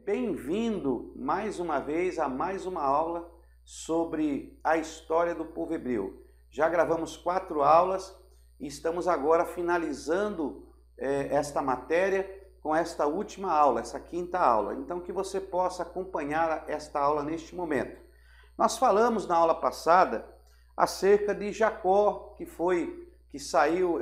Bem-vindo mais uma vez a mais uma aula sobre a história do povo hebreu. Já gravamos 4 aulas e estamos agora finalizando esta matéria com esta última aula, essa 5ª aula. Então que você possa acompanhar esta aula neste momento. Nós falamos na aula passada acerca de Jacó, que saiu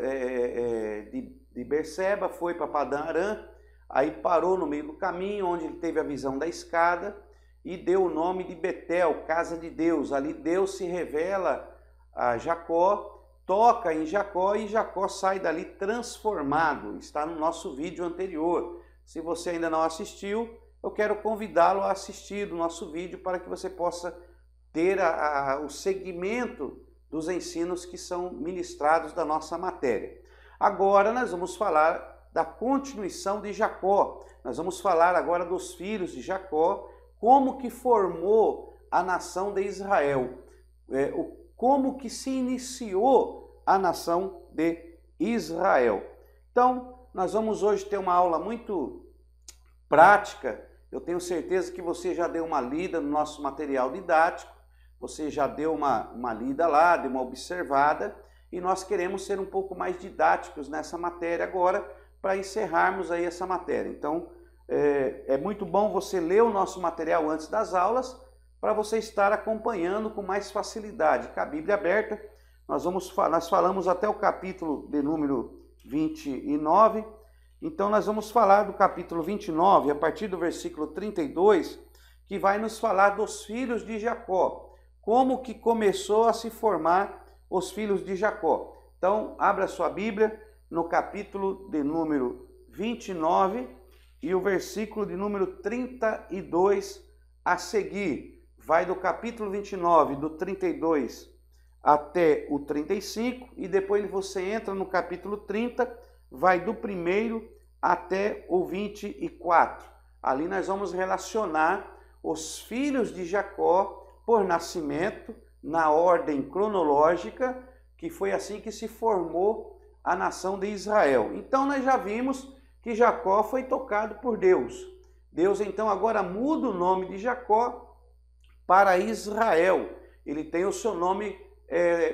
de Berseba, foi para Padã Arã. Aí parou no meio do caminho, onde ele teve a visão da escada e deu o nome de Betel, casa de Deus. Ali Deus se revela a Jacó, toca em Jacó e Jacó sai dali transformado. Está no nosso vídeo anterior. Se você ainda não assistiu, eu quero convidá-lo a assistir o nosso vídeo para que você possa ter o segmento dos ensinos que são ministrados da nossa matéria. Agora nós vamos falar da continuação de Jacó. Nós vamos falar agora dos filhos de Jacó, como que formou a nação de Israel, como que se iniciou a nação de Israel. Então, nós vamos hoje ter uma aula muito prática. Eu tenho certeza que você já deu uma lida no nosso material didático, você já deu uma lida lá, deu uma observada, e nós queremos ser um pouco mais didáticos nessa matéria agora, para encerrarmos aí essa matéria. Então, é muito bom você ler o nosso material antes das aulas, para você estar acompanhando com mais facilidade. Com a Bíblia aberta, nós falamos até o capítulo de número 29, então nós vamos falar do capítulo 29, a partir do versículo 32, que vai nos falar dos filhos de Jacó, como que começou a se formar os filhos de Jacó. Então, abra sua Bíblia no capítulo de número 29 e o versículo de número 32 a seguir. Vai do capítulo 29, do 32 até o 35, e depois você entra no capítulo 30, vai do 1º até o 24. Ali nós vamos relacionar os filhos de Jacó por nascimento, na ordem cronológica, que foi assim que se formou a nação de Israel. Então nós já vimos que Jacó foi tocado por Deus. Deus então agora muda o nome de Jacó para Israel. Ele tem o seu nome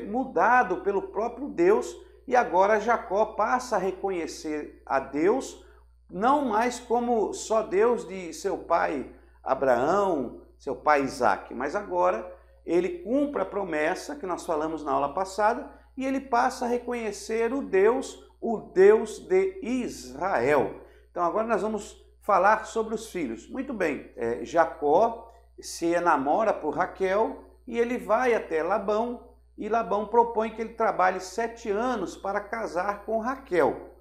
mudado pelo próprio Deus, e agora Jacó passa a reconhecer a Deus, não mais como só Deus de seu pai Abraão, seu pai Isaque, mas agora ele cumpre a promessa que nós falamos na aula passada, e ele passa a reconhecer o Deus de Israel. Então agora nós vamos falar sobre os filhos. Muito bem, Jacó se enamora por Raquel e ele vai até Labão, e Labão propõe que ele trabalhe 7 anos para casar com Raquel.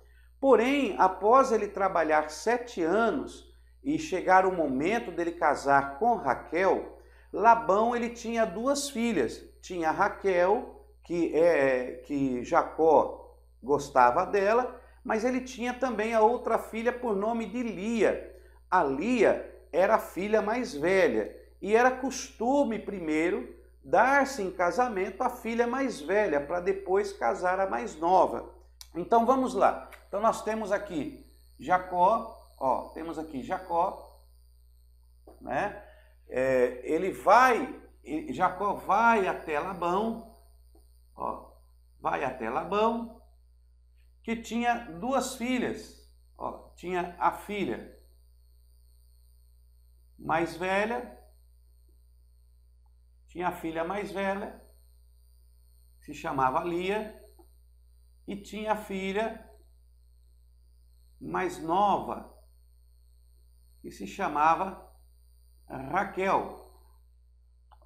Porém, após ele trabalhar 7 anos e chegar o momento dele casar com Raquel, Labão ele tinha 2 filhas. Tinha Raquel, que Jacó gostava dela, mas ele tinha também a outra filha por nome de Lia. A Lia era a filha mais velha, e era costume primeiro dar-se em casamento a filha mais velha, para depois casar a mais nova. Então vamos lá. Então nós temos aqui Jacó, temos aqui Jacó, né? Jacó vai até Labão, vai até Labão, que tinha 2 filhas. Tinha a filha mais velha, se chamava Lia, e tinha a filha mais nova, que se chamava Raquel.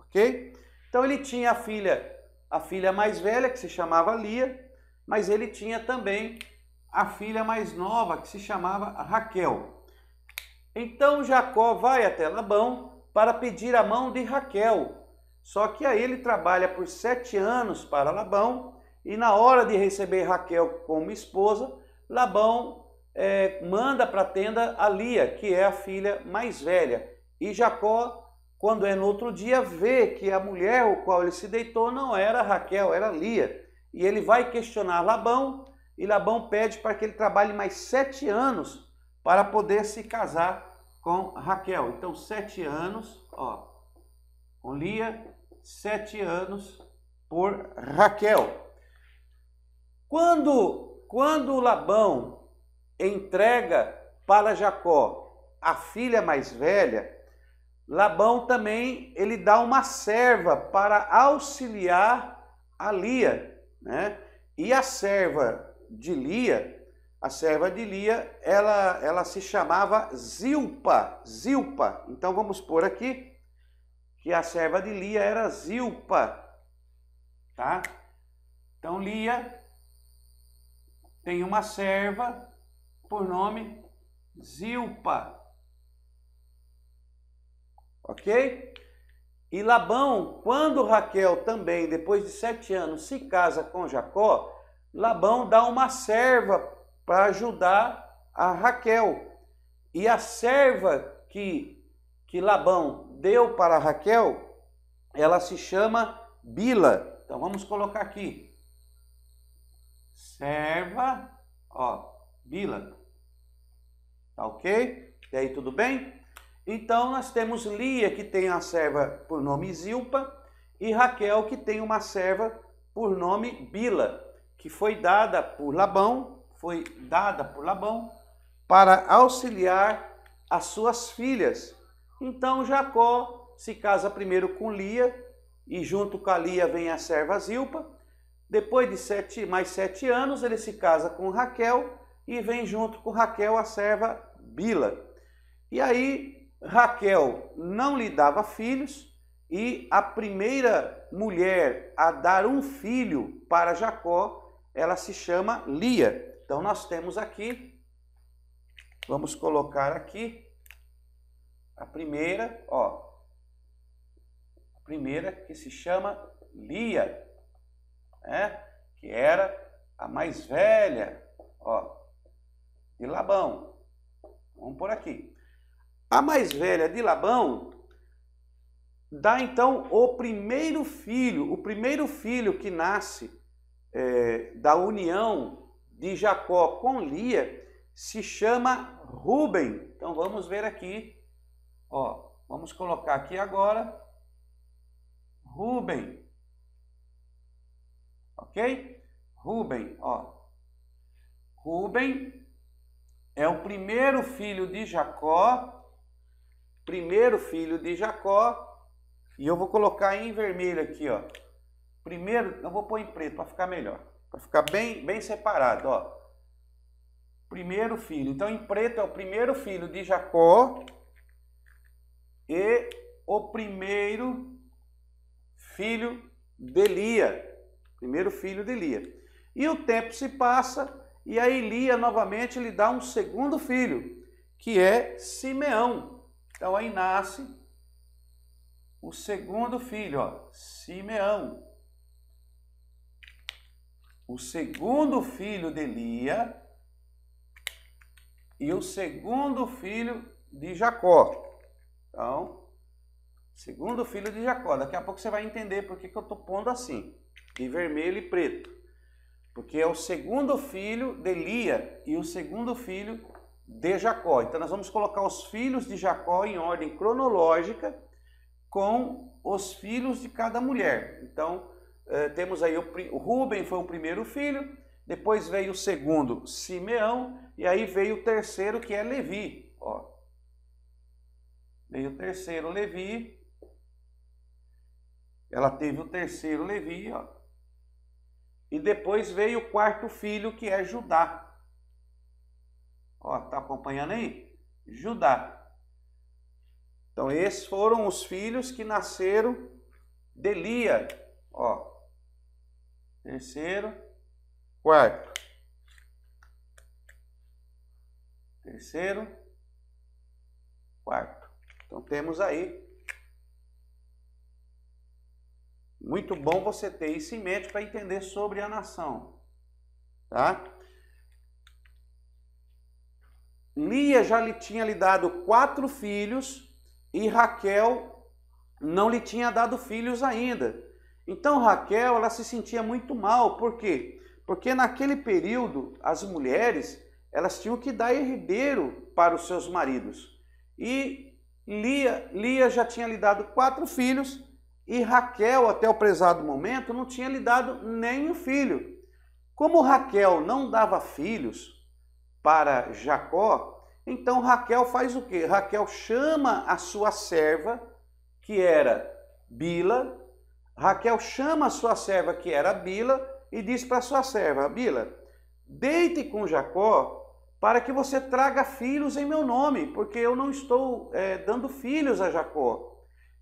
Ok? Então ele tinha a filha mais velha, que se chamava Lia, mas ele tinha também a filha mais nova, que se chamava Raquel. Então Jacó vai até Labão para pedir a mão de Raquel. Só que aí ele trabalha por 7 anos para Labão, e na hora de receber Raquel como esposa, Labão manda para a tenda a Lia, que é a filha mais velha. E Jacó, quando é no outro dia, vê que a mulher com a qual ele se deitou não era Raquel, era Lia. E ele vai questionar Labão, e Labão pede para que ele trabalhe mais 7 anos para poder se casar com Raquel. Então 7 anos, ó, com Lia, 7 anos por Raquel. Quando Labão entrega para Jacó a filha mais velha, Labão também ele dá uma serva para auxiliar a Lia, né? E a serva de Lia, ela se chamava Zilpa. Então vamos pôr aqui que a serva de Lia era Zilpa, tá? Então Lia tem uma serva por nome Zilpa. Ok? E Labão, quando Raquel também, depois de 7 anos, se casa com Jacó, Labão dá uma serva para ajudar a Raquel. E a serva que Labão deu para Raquel, ela se chama Bila. Então vamos colocar aqui. Serva, ó, Bila. Tá ok? E aí, tudo bem? Então, nós temos Lia, que tem a serva por nome Zilpa, e Raquel, que tem uma serva por nome Bila, que foi dada por Labão para auxiliar as suas filhas. Então, Jacó se casa primeiro com Lia, e junto com a Lia vem a serva Zilpa. Depois de mais 7 anos, ele se casa com Raquel, e vem junto com Raquel a serva Bila. E aí, Raquel não lhe dava filhos, e a primeira mulher a dar um filho para Jacó, ela se chama Lia. Então nós temos aqui, vamos colocar aqui, a primeira, ó, a primeira que se chama Lia, né? Que era a mais velha, ó, de Labão. Vamos por aqui. A mais velha de Labão dá então o primeiro filho que nasce da união de Jacó com Lia, se chama Ruben. Então vamos ver aqui, ó, vamos colocar aqui agora, Ruben, ok? Ruben, ó, Ruben é o primeiro filho de Jacó, e eu vou colocar em vermelho aqui, ó. Primeiro, eu vou pôr em preto para ficar melhor, para ficar bem separado, ó. Primeiro filho. Então, em preto é o primeiro filho de Jacó e o primeiro filho de Lia. Primeiro filho de Lia. E o tempo se passa e aí Lia novamente lhe dá um segundo filho, que é Simeão. Então aí nasce o segundo filho, ó, Simeão. O segundo filho de Lia e o segundo filho de Jacó. Então, segundo filho de Jacó. Daqui a pouco você vai entender por que eu estou pondo assim, em vermelho e preto. Porque é o segundo filho de Lia e o segundo filho de Jacó. Então nós vamos colocar os filhos de Jacó em ordem cronológica com os filhos de cada mulher. Então temos aí o Ruben foi o primeiro filho, depois veio o segundo, Simeão, e aí veio o terceiro, que é Levi. Ó. Veio o terceiro, Levi. Ela teve o terceiro, Levi, ó. E depois veio o quarto filho, que é Judá. Ó, tá acompanhando aí? Judá. Então, esses foram os filhos que nasceram de Lia. Ó, terceiro, quarto. Terceiro, quarto. Então, temos aí. Muito bom você ter isso em mente para entender sobre a nação. Tá? Lia já lhe tinha lhe dado 4 filhos e Raquel não lhe tinha dado filhos ainda. Então Raquel, ela se sentia muito mal. Por quê? Porque naquele período as mulheres, elas tinham que dar herdeiro para os seus maridos. E Lia já tinha lhe dado 4 filhos e Raquel, até o prezado momento, não tinha lhe dado nenhum filho. Como Raquel não dava filhos para Jacó, então Raquel faz o quê? Raquel chama a sua serva, que era Bila. Raquel chama a sua serva, que era Bila, e diz para sua serva: Bila, deite com Jacó para que você traga filhos em meu nome, porque eu não estou dando filhos a Jacó.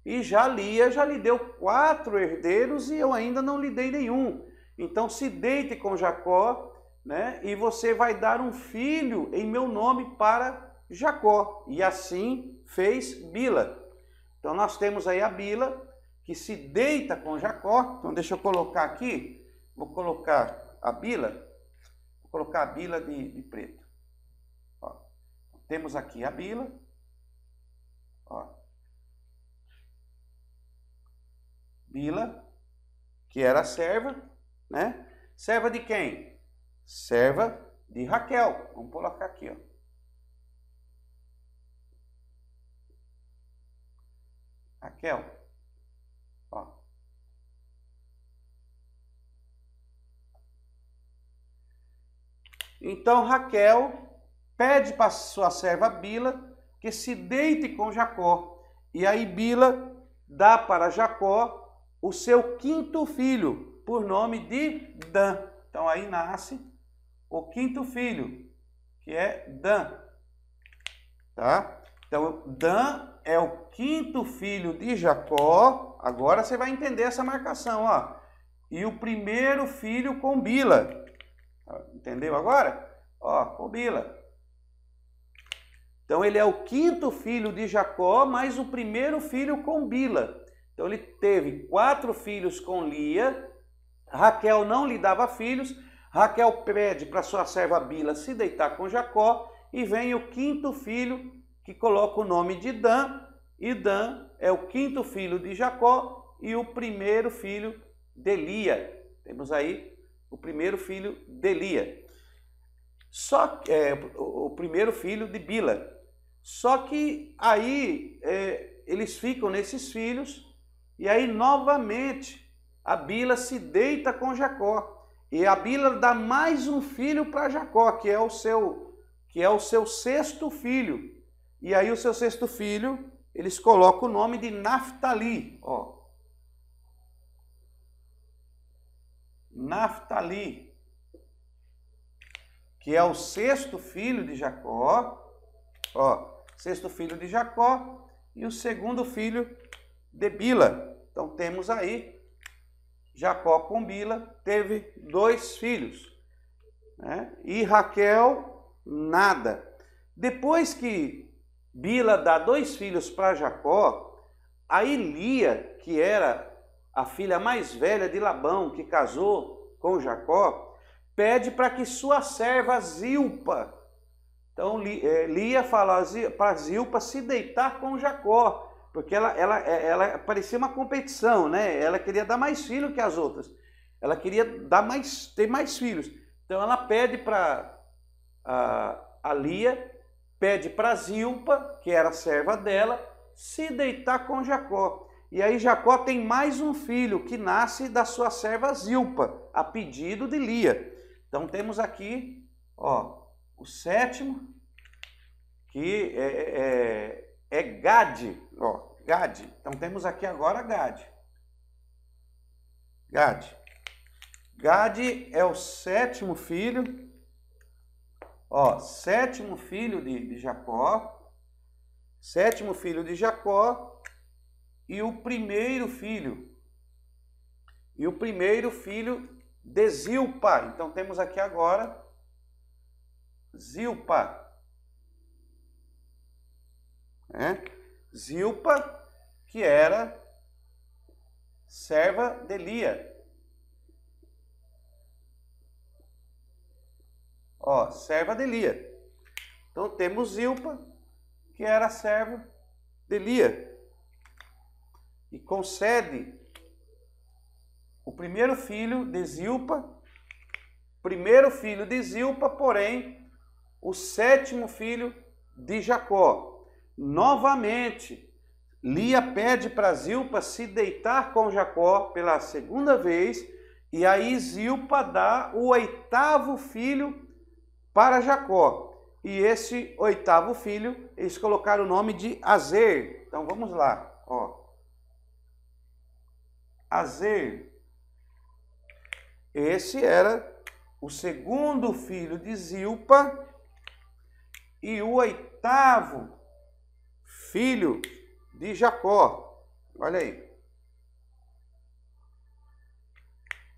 E Lia já lhe deu 4 herdeiros e eu ainda não lhe dei nenhum. Então se deite com Jacó, né, e você vai dar um filho em meu nome para Jacó. E assim fez Bila. Então nós temos aí a Bila, que se deita com Jacó. Então deixa eu colocar aqui, vou colocar a Bila, vou colocar a Bila de preto. Ó, temos aqui a Bila, ó. Bila, que era serva, né? Serva de quem? Serva de Raquel. Vamos colocar aqui, ó. Raquel, ó. Então Raquel pede para sua serva Bila que se deite com Jacó. E aí Bila dá para Jacó o seu 5º filho, por nome de Dan. Então aí nasce o 5º filho, que é Dan. Tá? Então Dan é o 5º filho de Jacó. Agora você vai entender essa marcação, ó. E o primeiro filho com Bila. Entendeu agora? Ó, com Bila. Então ele é o 5º filho de Jacó, mais o primeiro filho com Bila. Então ele teve 4 filhos com Lia. Raquel não lhe dava filhos. Raquel pede para sua serva Bila se deitar com Jacó. E vem o 5º filho, que coloca o nome de Dan. E Dan é o 5º filho de Jacó e o primeiro filho de Lia. Temos aí o primeiro filho de Lia. Só que o primeiro filho de Bila. Só que aí eles ficam nesses filhos. E aí, novamente, a Bila se deita com Jacó. E a Bila dá mais um filho para Jacó, que é o seu 6º filho. E aí, o seu 6º filho, eles colocam o nome de Naftali. Ó. Naftali, que é o 6º filho de Jacó. Ó, 6º filho de Jacó e o 2º filho de Bila. Então temos aí Jacó com Bila, teve 2 filhos, né? E Raquel nada. Depois que Bila dá 2 filhos para Jacó, aí Lia, que era a filha mais velha de Labão, que casou com Jacó, pede para que sua serva Zilpa, então Lia fala para Zilpa se deitar com Jacó, porque ela parecia uma competição, né? Ela queria dar mais filhos que as outras. Ela queria ter mais filhos. Então ela pede para a Lia, pede para Zilpa, que era a serva dela, se deitar com Jacó. E aí Jacó tem mais um filho que nasce da sua serva Zilpa, a pedido de Lia. Então temos aqui, ó, o 7º, que é Gade, ó, Gade. Então temos aqui agora Gade. Gade é o 7º filho, ó, 7º filho de Jacó, 7º filho de Jacó e o primeiro filho de Zilpa. Então temos aqui agora Zilpa. Zilpa, que era serva de Lia. Ó, serva de Lia. Então temos Zilpa, que era serva de Lia. E concede o primeiro filho de Zilpa, porém, o 7º filho de Jacó. Novamente, Lia pede para Zilpa se deitar com Jacó pela segunda vez, e aí Zilpa dá o 8º filho para Jacó. E esse 8º filho, eles colocaram o nome de Azer. Então vamos lá, ó. Azer. Esse era o 2º filho de Zilpa e o 8º filho de Jacó. Olha aí.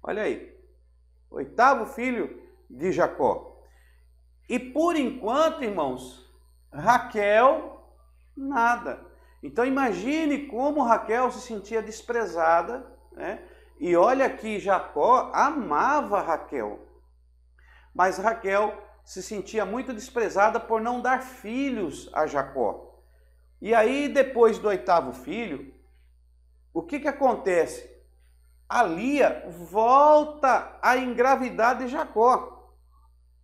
Olha aí. 8º filho de Jacó. E por enquanto, irmãos, Raquel, nada. Então imagine como Raquel se sentia desprezada, né? E olha que Jacó amava Raquel. Mas Raquel se sentia muito desprezada por não dar filhos a Jacó. E aí, depois do 8º filho, o que acontece? A Lia volta a engravidar de Jacó.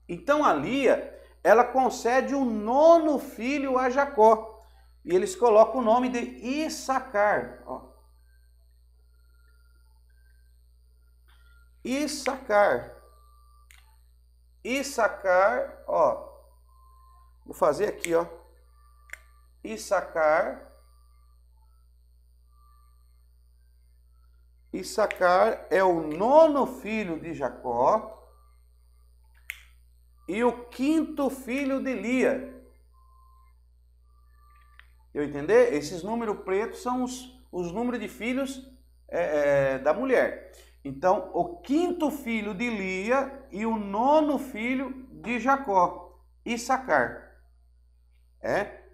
Então a Lia, ela concede o 9º filho a Jacó. E eles colocam o nome de Issacar. Ó. Issacar. Issacar, ó. Vou fazer aqui, ó. Issacar. Issacar é o 9º filho de Jacó e o 5º filho de Lia. Eu entender? Esses números pretos são os números de filhos da mulher. Então, o 5º filho de Lia e o 9º filho de Jacó, Issacar.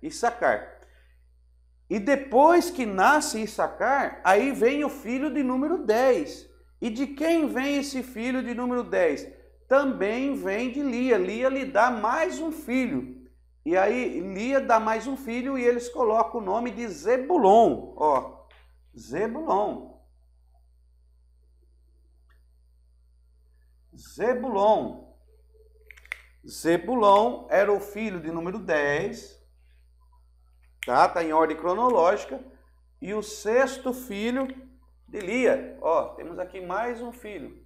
Issacar. E depois que nasce Issacar, aí vem o filho de número 10. E de quem vem esse filho de número 10? Também vem de Lia. Lia lhe dá mais um filho. E aí Lia dá mais um filho e eles colocam o nome de Zebulon. Ó, Zebulon. Zebulon. Zebulon era o filho de número 10. Tá em ordem cronológica. E o 6º filho de Lia. Ó, temos aqui mais um filho.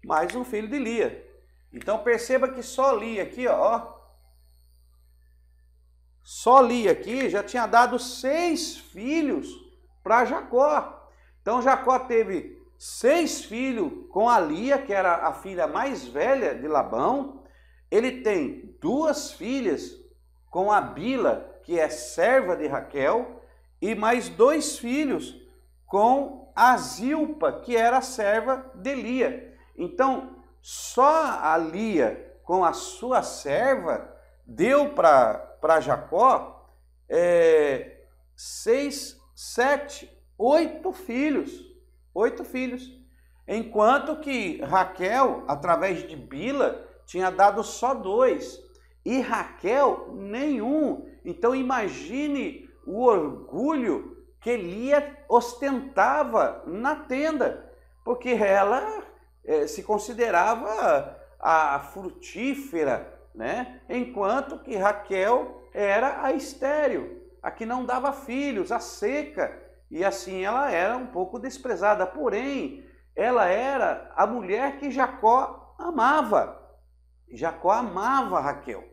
Mais um filho de Lia. Então perceba que só Lia aqui, ó. Só Lia aqui já tinha dado 6 filhos para Jacó. Então Jacó teve 6 filhos com a Lia, que era a filha mais velha de Labão. Ele tem 2 filhas com a Bila, que é serva de Raquel, e mais 2 filhos com a Zilpa, que era serva de Lia. Então, só a Lia com a sua serva deu para Jacó 6, 7, 8 filhos. 8 filhos. Enquanto que Raquel, através de Bila, tinha dado só 2. E Raquel, nenhum. Então imagine o orgulho que Lia ostentava na tenda. Porque ela se considerava a frutífera, né? Enquanto que Raquel era a estéril, a que não dava filhos, a seca. E assim ela era um pouco desprezada. Porém, ela era a mulher que Jacó amava. Jacó amava Raquel.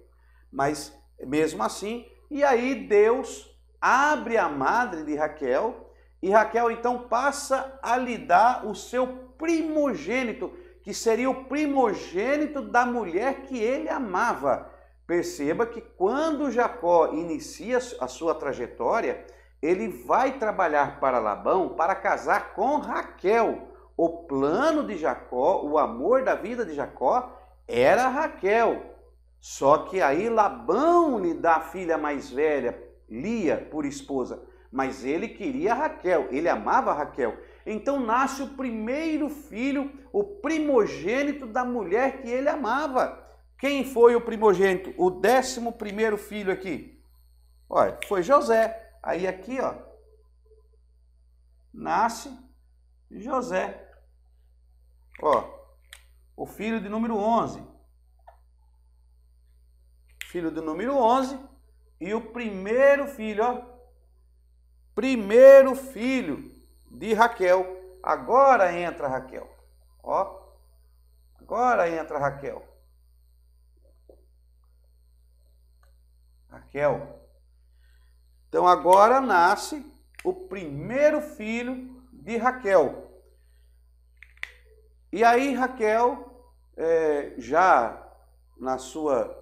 Mas mesmo assim, e aí Deus abre a madre de Raquel, e Raquel então passa a lhe dar o seu primogênito, que seria o primogênito da mulher que ele amava. Perceba que quando Jacó inicia a sua trajetória, ele vai trabalhar para Labão para casar com Raquel. O plano de Jacó, o amor da vida de Jacó, era Raquel. Só que aí Labão lhe dá a filha mais velha, Lia, por esposa. Mas ele queria Raquel, ele amava Raquel. Então nasce o primeiro filho, o primogênito da mulher que ele amava. Quem foi o primogênito? O 11º filho aqui. Olha, foi José. Aí aqui, ó, nasce José. Ó, o filho de número 11. filho do número 11, e o primeiro filho, ó, primeiro filho de Raquel. Agora entra Raquel, ó, agora entra Raquel. Raquel. Então agora nasce o primeiro filho de Raquel. E aí Raquel, já na sua,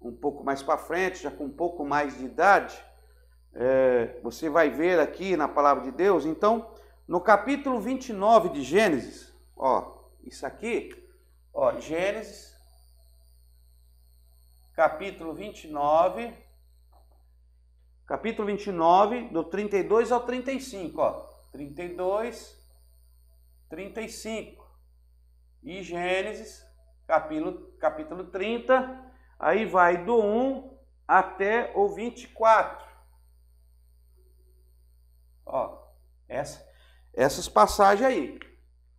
um pouco mais para frente, já com um pouco mais de idade, você vai ver aqui na palavra de Deus, então, no capítulo 29 de Gênesis, ó, isso aqui, ó, Gênesis, capítulo 29, do 32 ao 35, ó, 32, 35, e Gênesis, capítulo 30, aí vai do 1 até o 24. Ó, essas passagens aí,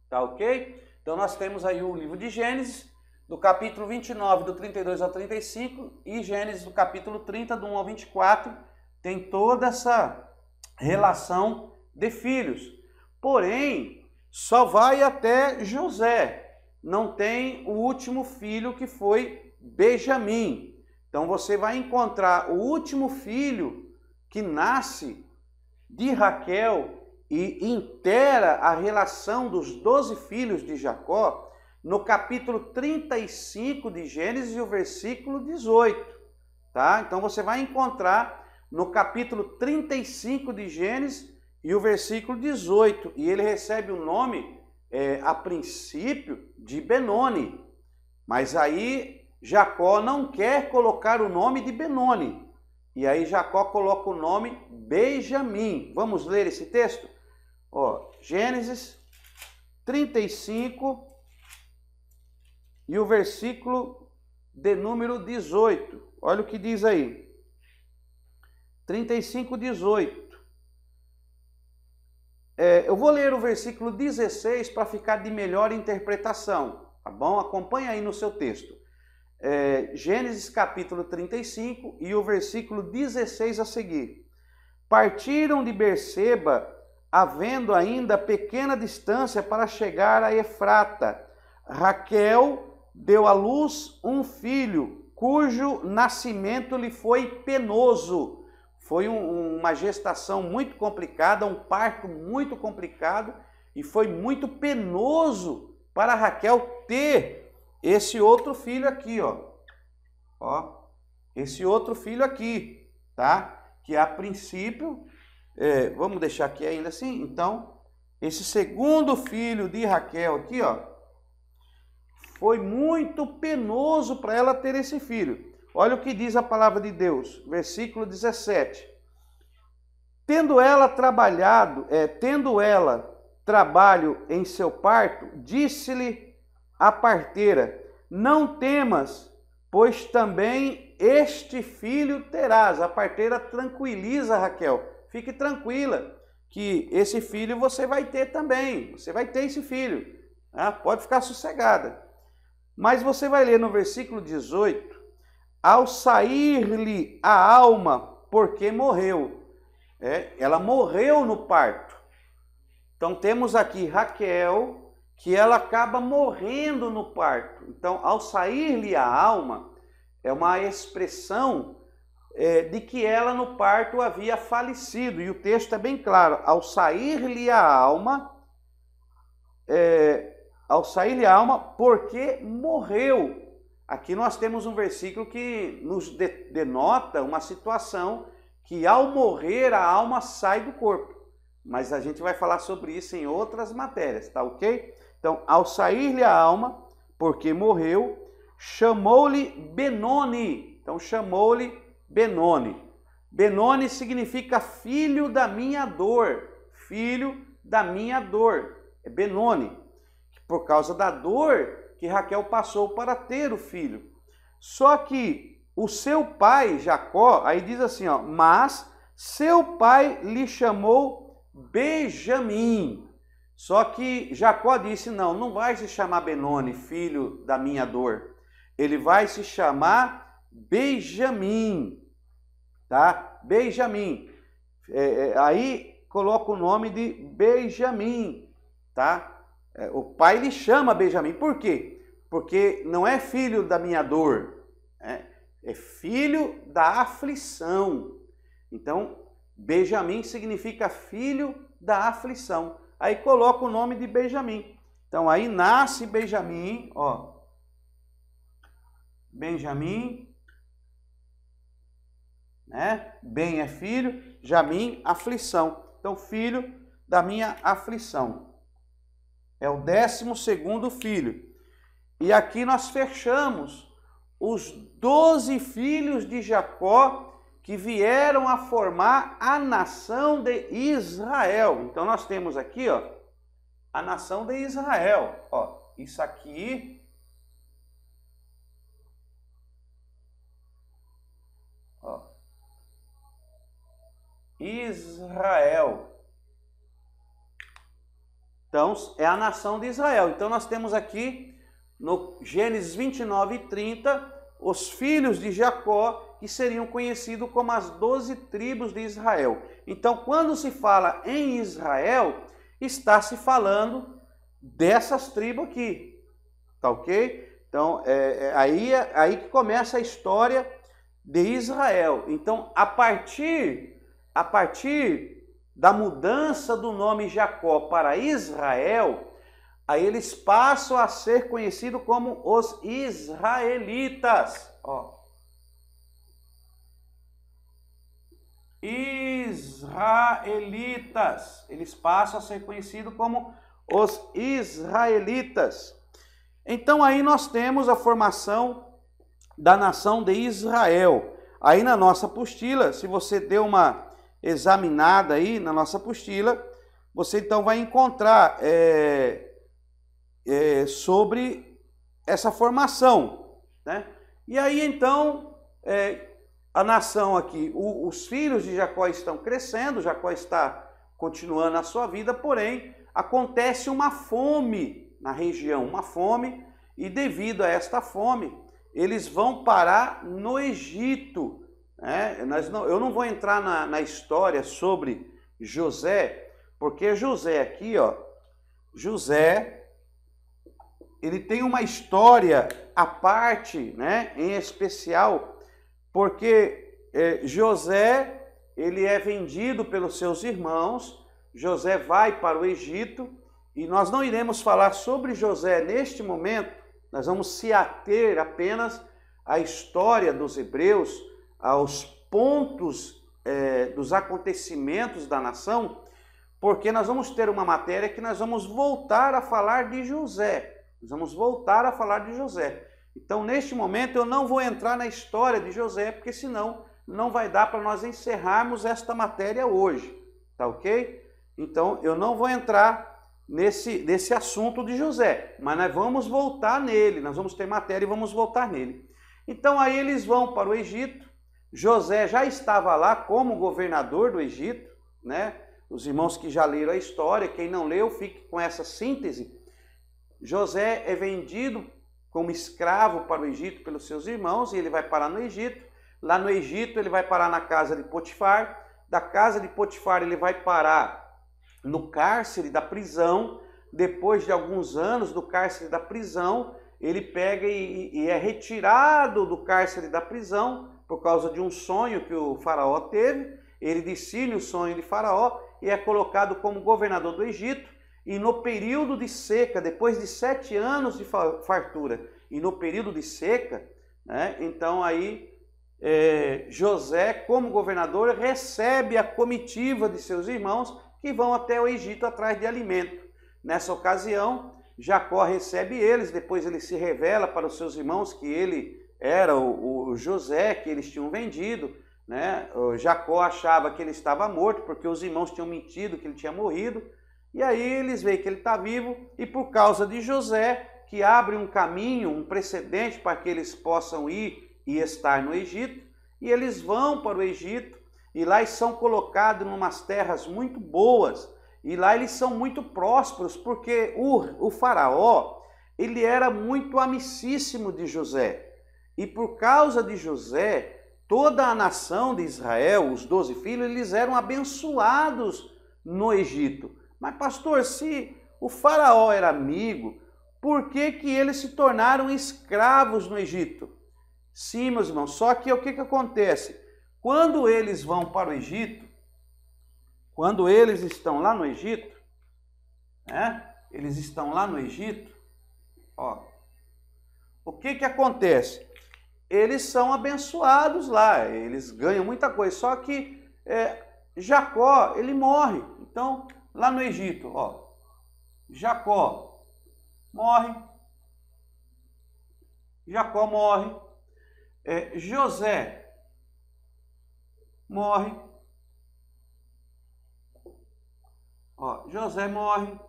tá ok? Então nós temos aí o livro de Gênesis, do capítulo 29, do 32 ao 35, e Gênesis, do capítulo 30, do 1 ao 24, tem toda essa relação de filhos. Porém, só vai até José. Não tem o último filho, que foi Benjamim. Então você vai encontrar o último filho que nasce de Raquel e inteira a relação dos 12 filhos de Jacó no capítulo 35 de Gênesis e o versículo 18. Tá? Então você vai encontrar no capítulo 35 de Gênesis e o versículo 18. E ele recebe o nome, a princípio, de Benoni. Mas aí Jacó não quer colocar o nome de Benoni. E aí Jacó coloca o nome Benjamim. Vamos ler esse texto? Ó, Gênesis 35 e o versículo de número 18. Olha o que diz aí. 35, 18. Eu vou ler o versículo 16 para ficar de melhor interpretação, tá bom? Acompanha aí no seu texto. Gênesis capítulo 35 e o versículo 16 a seguir. Partiram de Berseba, havendo ainda pequena distância para chegar a Efrata. Raquel deu à luz um filho, cujo nascimento lhe foi penoso. Foi uma gestação muito complicada, um parto muito complicado, e foi muito penoso para Raquel ter esse outro filho aqui, ó. Ó, esse outro filho aqui, tá? Que a princípio, vamos deixar aqui ainda assim, então, esse segundo filho de Raquel aqui, ó, foi muito penoso para ela ter esse filho. Olha o que diz a palavra de Deus, versículo 17. Tendo ela trabalho em seu parto, disse-lhe a parteira: não temas, pois também este filho terás. A parteira tranquiliza Raquel: fique tranquila, que esse filho você vai ter também, você vai ter esse filho, tá? Pode ficar sossegada. Mas você vai ler no versículo 18, ao sair-lhe a alma, porque morreu. Ela morreu no parto. Então temos aqui Raquel, que ela acaba morrendo no parto. Então, ao sair-lhe a alma, é uma expressão de que ela no parto havia falecido. E o texto é bem claro: ao sair-lhe a alma, porque morreu. Aqui nós temos um versículo que nos denota uma situação que ao morrer a alma sai do corpo. Mas a gente vai falar sobre isso em outras matérias, tá ok? Então, ao sair-lhe a alma, porque morreu, chamou-lhe Benoni. Então, chamou-lhe Benoni. Benoni significa filho da minha dor. Filho da minha dor. É Benoni. Por causa da dor que Raquel passou para ter o filho. Só que o seu pai, Jacó, aí diz assim, ó, mas seu pai lhe chamou Benjamim. Só que Jacó disse, não vai se chamar Benoni, filho da minha dor. Ele vai se chamar Benjamim, tá? Benjamim. Aí coloca o nome de Benjamim, tá? O pai lhe chama Benjamim. Por quê? Porque não é filho da minha dor, é filho da aflição. Então, Benjamim significa filho da aflição. Aí coloca o nome de Benjamim. Então, aí nasce Benjamim, ó. Benjamim, né? Ben é filho, Jamim, aflição. Então, filho da minha aflição. É o 12º filho. E aqui nós fechamos os 12 filhos de Jacó que vieram a formar a nação de Israel. Então, nós temos aqui, ó, a nação de Israel. Ó, isso aqui... Israel. Então, é a nação de Israel. Então, nós temos aqui, no Gênesis 29 e 30, os filhos de Jacó, que seriam conhecidos como as 12 tribos de Israel. Então, quando se fala em Israel, está se falando dessas tribos aqui. Tá ok? Então, aí que começa a história de Israel. Então, a partir da mudança do nome Jacó para Israel, aí eles passam a ser conhecidos como os israelitas. Ó. Israelitas. Eles passam a ser conhecidos como os israelitas. Então aí nós temos a formação da nação de Israel. Aí na nossa apostila, se você der uma examinada aí na nossa apostila, você então vai encontrar sobre essa formação, né? E aí então a nação aqui, os filhos de Jacó estão crescendo, Jacó está continuando a sua vida, porém acontece uma fome na região, uma fome, e devido a esta fome, eles vão parar no Egito. Eu não vou entrar na história sobre José, porque José aqui, ó, José, ele tem uma história à parte, né, em especial, porque José, ele é vendido pelos seus irmãos, José vai para o Egito, e nós não iremos falar sobre José neste momento, nós vamos se ater apenas à história dos hebreus, aos pontos dos acontecimentos da nação, porque nós vamos ter uma matéria que nós vamos voltar a falar de José. Nós vamos voltar a falar de José. Então, neste momento, eu não vou entrar na história de José, porque senão não vai dar para nós encerrarmos esta matéria hoje. Tá ok? Então, eu não vou entrar nesse assunto de José, mas nós vamos voltar nele. Nós vamos ter matéria e vamos voltar nele. Então, aí eles vão para o Egito. José já estava lá como governador do Egito, né? Os irmãos que já leram a história, quem não leu, fique com essa síntese. José é vendido como escravo para o Egito pelos seus irmãos e ele vai parar no Egito. Lá no Egito ele vai parar na casa de Potifar. Da casa de Potifar ele vai parar no cárcere da prisão. Depois de alguns anos do cárcere da prisão, ele pega e é retirado do cárcere da prisão por causa de um sonho que o faraó teve. Ele discerne o sonho de faraó e é colocado como governador do Egito. E no período de seca, depois de 7 anos de fartura, e no período de seca, né, então aí José, como governador, recebe a comitiva de seus irmãos que vão até o Egito atrás de alimento. Nessa ocasião, Jacó recebe eles, depois ele se revela para os seus irmãos que ele era o José, que eles tinham vendido, né? O Jacó achava que ele estava morto, porque os irmãos tinham mentido que ele tinha morrido, e aí eles veem que ele está vivo, e por causa de José, que abre um caminho, um precedente para que eles possam ir e estar no Egito, e eles vão para o Egito, e lá eles são colocados em umas terras muito boas, e lá eles são muito prósperos, porque o faraó, ele era muito amicíssimo de José. E por causa de José, toda a nação de Israel, os 12 filhos, eles eram abençoados no Egito. Mas pastor, se o faraó era amigo, por que que eles se tornaram escravos no Egito? Sim, meus irmãos, só que o que que acontece? Quando eles vão para o Egito, quando eles estão lá no Egito, né? Eles estão lá no Egito, ó, o que que acontece? Eles são abençoados lá, eles ganham muita coisa, só que Jacó, ele morre. Então, lá no Egito, ó, Jacó morre, José morre, ó, José morre,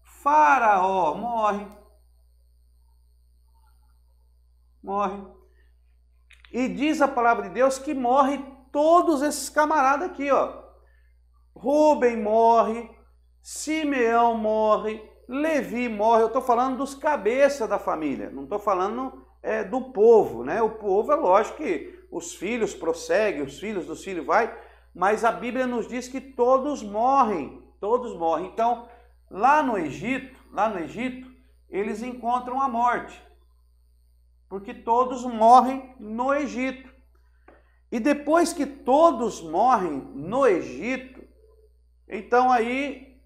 Faraó morre, e diz a palavra de Deus que morre todos esses camaradas aqui, ó. Rubem morre, Simeão morre, Levi morre. Eu estou falando dos cabeças da família, não estou falando do povo, né? O povo é lógico que os filhos prosseguem, os filhos dos filhos vai, mas a Bíblia nos diz que todos morrem, todos morrem. Então, lá no Egito, eles encontram a morte, porque todos morrem no Egito. E depois que todos morrem no Egito, então aí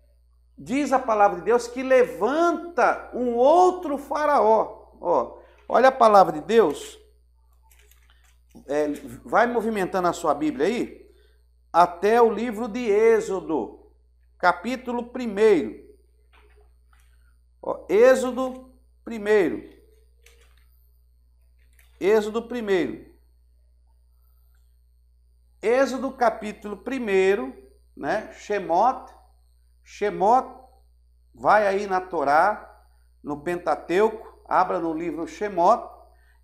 diz a palavra de Deus que levanta um outro faraó. Ó, olha a palavra de Deus, vai movimentando a sua Bíblia aí, até o livro de Êxodo, capítulo 1. Ó, Êxodo 1. Êxodo capítulo 1, né? Shemot, vai aí na Torá, no Pentateuco, abra no livro Shemot,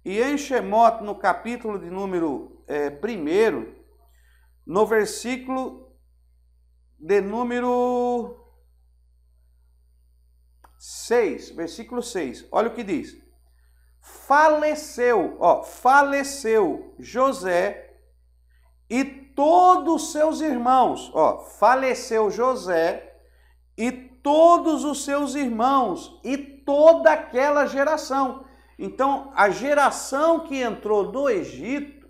e em Shemot, no capítulo de número 1, no versículo de número 6, olha o que diz. Faleceu José e todos os seus irmãos, faleceu José e todos os seus irmãos e toda aquela geração. Então, a geração que entrou do Egito,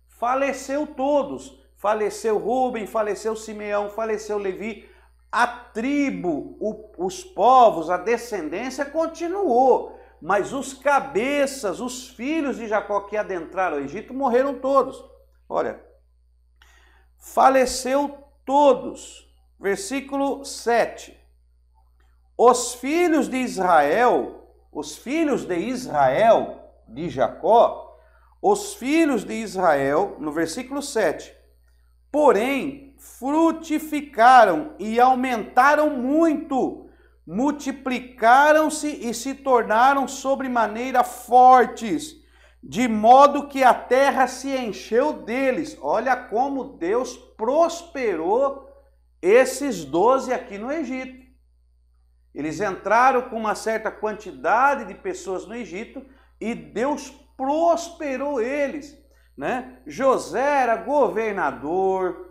faleceu todos. Faleceu Rubem, faleceu Simeão, faleceu Levi. A tribo, os povos, a descendência continuou. Mas os cabeças, os filhos de Jacó que adentraram o Egito, morreram todos. Olha, faleceu todos. Versículo 7. Os filhos de Israel, de Jacó, os filhos de Israel, no versículo 7, porém, frutificaram e aumentaram muito, multiplicaram-se e se tornaram sobremaneira fortes, de modo que a terra se encheu deles. Olha como Deus prosperou esses 12 aqui no Egito. Eles entraram com uma certa quantidade de pessoas no Egito e Deus prosperou eles, né? José era governador,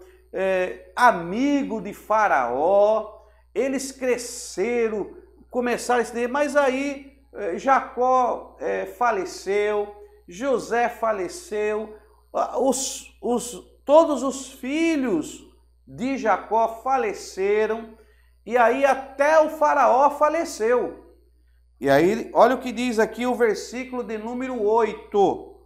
amigo de Faraó. Eles cresceram, começaram a estender, mas aí Jacó faleceu, José faleceu, todos os filhos de Jacó faleceram, e aí até o faraó faleceu. E aí, olha o que diz aqui o versículo de número 8.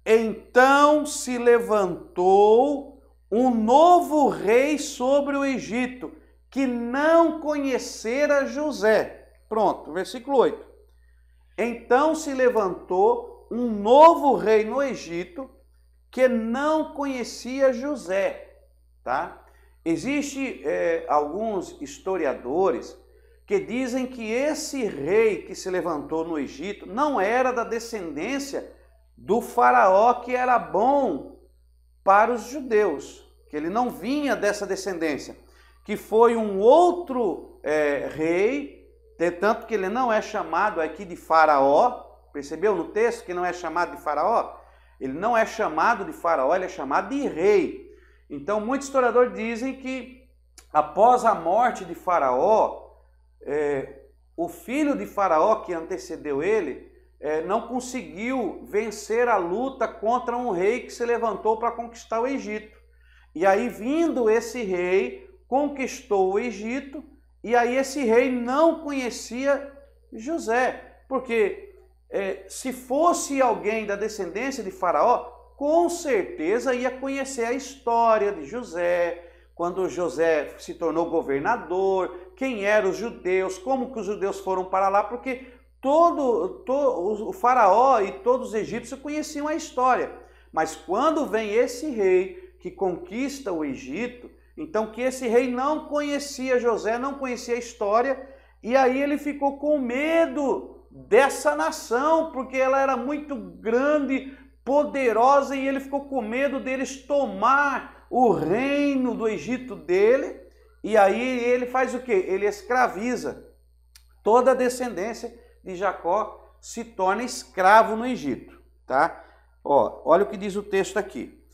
Então se levantou um novo rei sobre o Egito, que não conhecera José. Pronto, versículo 8. Então se levantou um novo rei no Egito, que não conhecia José, tá? Existem alguns historiadores que dizem que esse rei que se levantou no Egito não era da descendência do faraó que era bom para os judeus, que ele não vinha dessa descendência, que foi um outro rei, tanto que ele não é chamado aqui de faraó, Percebeu no texto que não é chamado de Faraó? Ele não é chamado de Faraó, ele é chamado de rei. Então, muitos historiadores dizem que após a morte de Faraó, o filho de Faraó que antecedeu ele não conseguiu vencer a luta contra um rei que se levantou para conquistar o Egito. E aí, vindo esse rei, conquistou o Egito, e aí esse rei não conhecia José, porque se fosse alguém da descendência de Faraó, com certeza ia conhecer a história de José, quando José se tornou governador, quem eram os judeus, como que os judeus foram para lá, porque o Faraó e todos os egípcios conheciam a história. Mas quando vem esse rei que conquista o Egito, então que esse rei não conhecia José, não conhecia a história, e aí ele ficou com medo dessa nação, porque ela era muito grande, poderosa, e ele ficou com medo deles tomar o reino do Egito dele, e aí ele faz o quê? Ele escraviza toda a descendência de Jacó, se torna escravo no Egito, tá? Olha o que diz o texto aqui.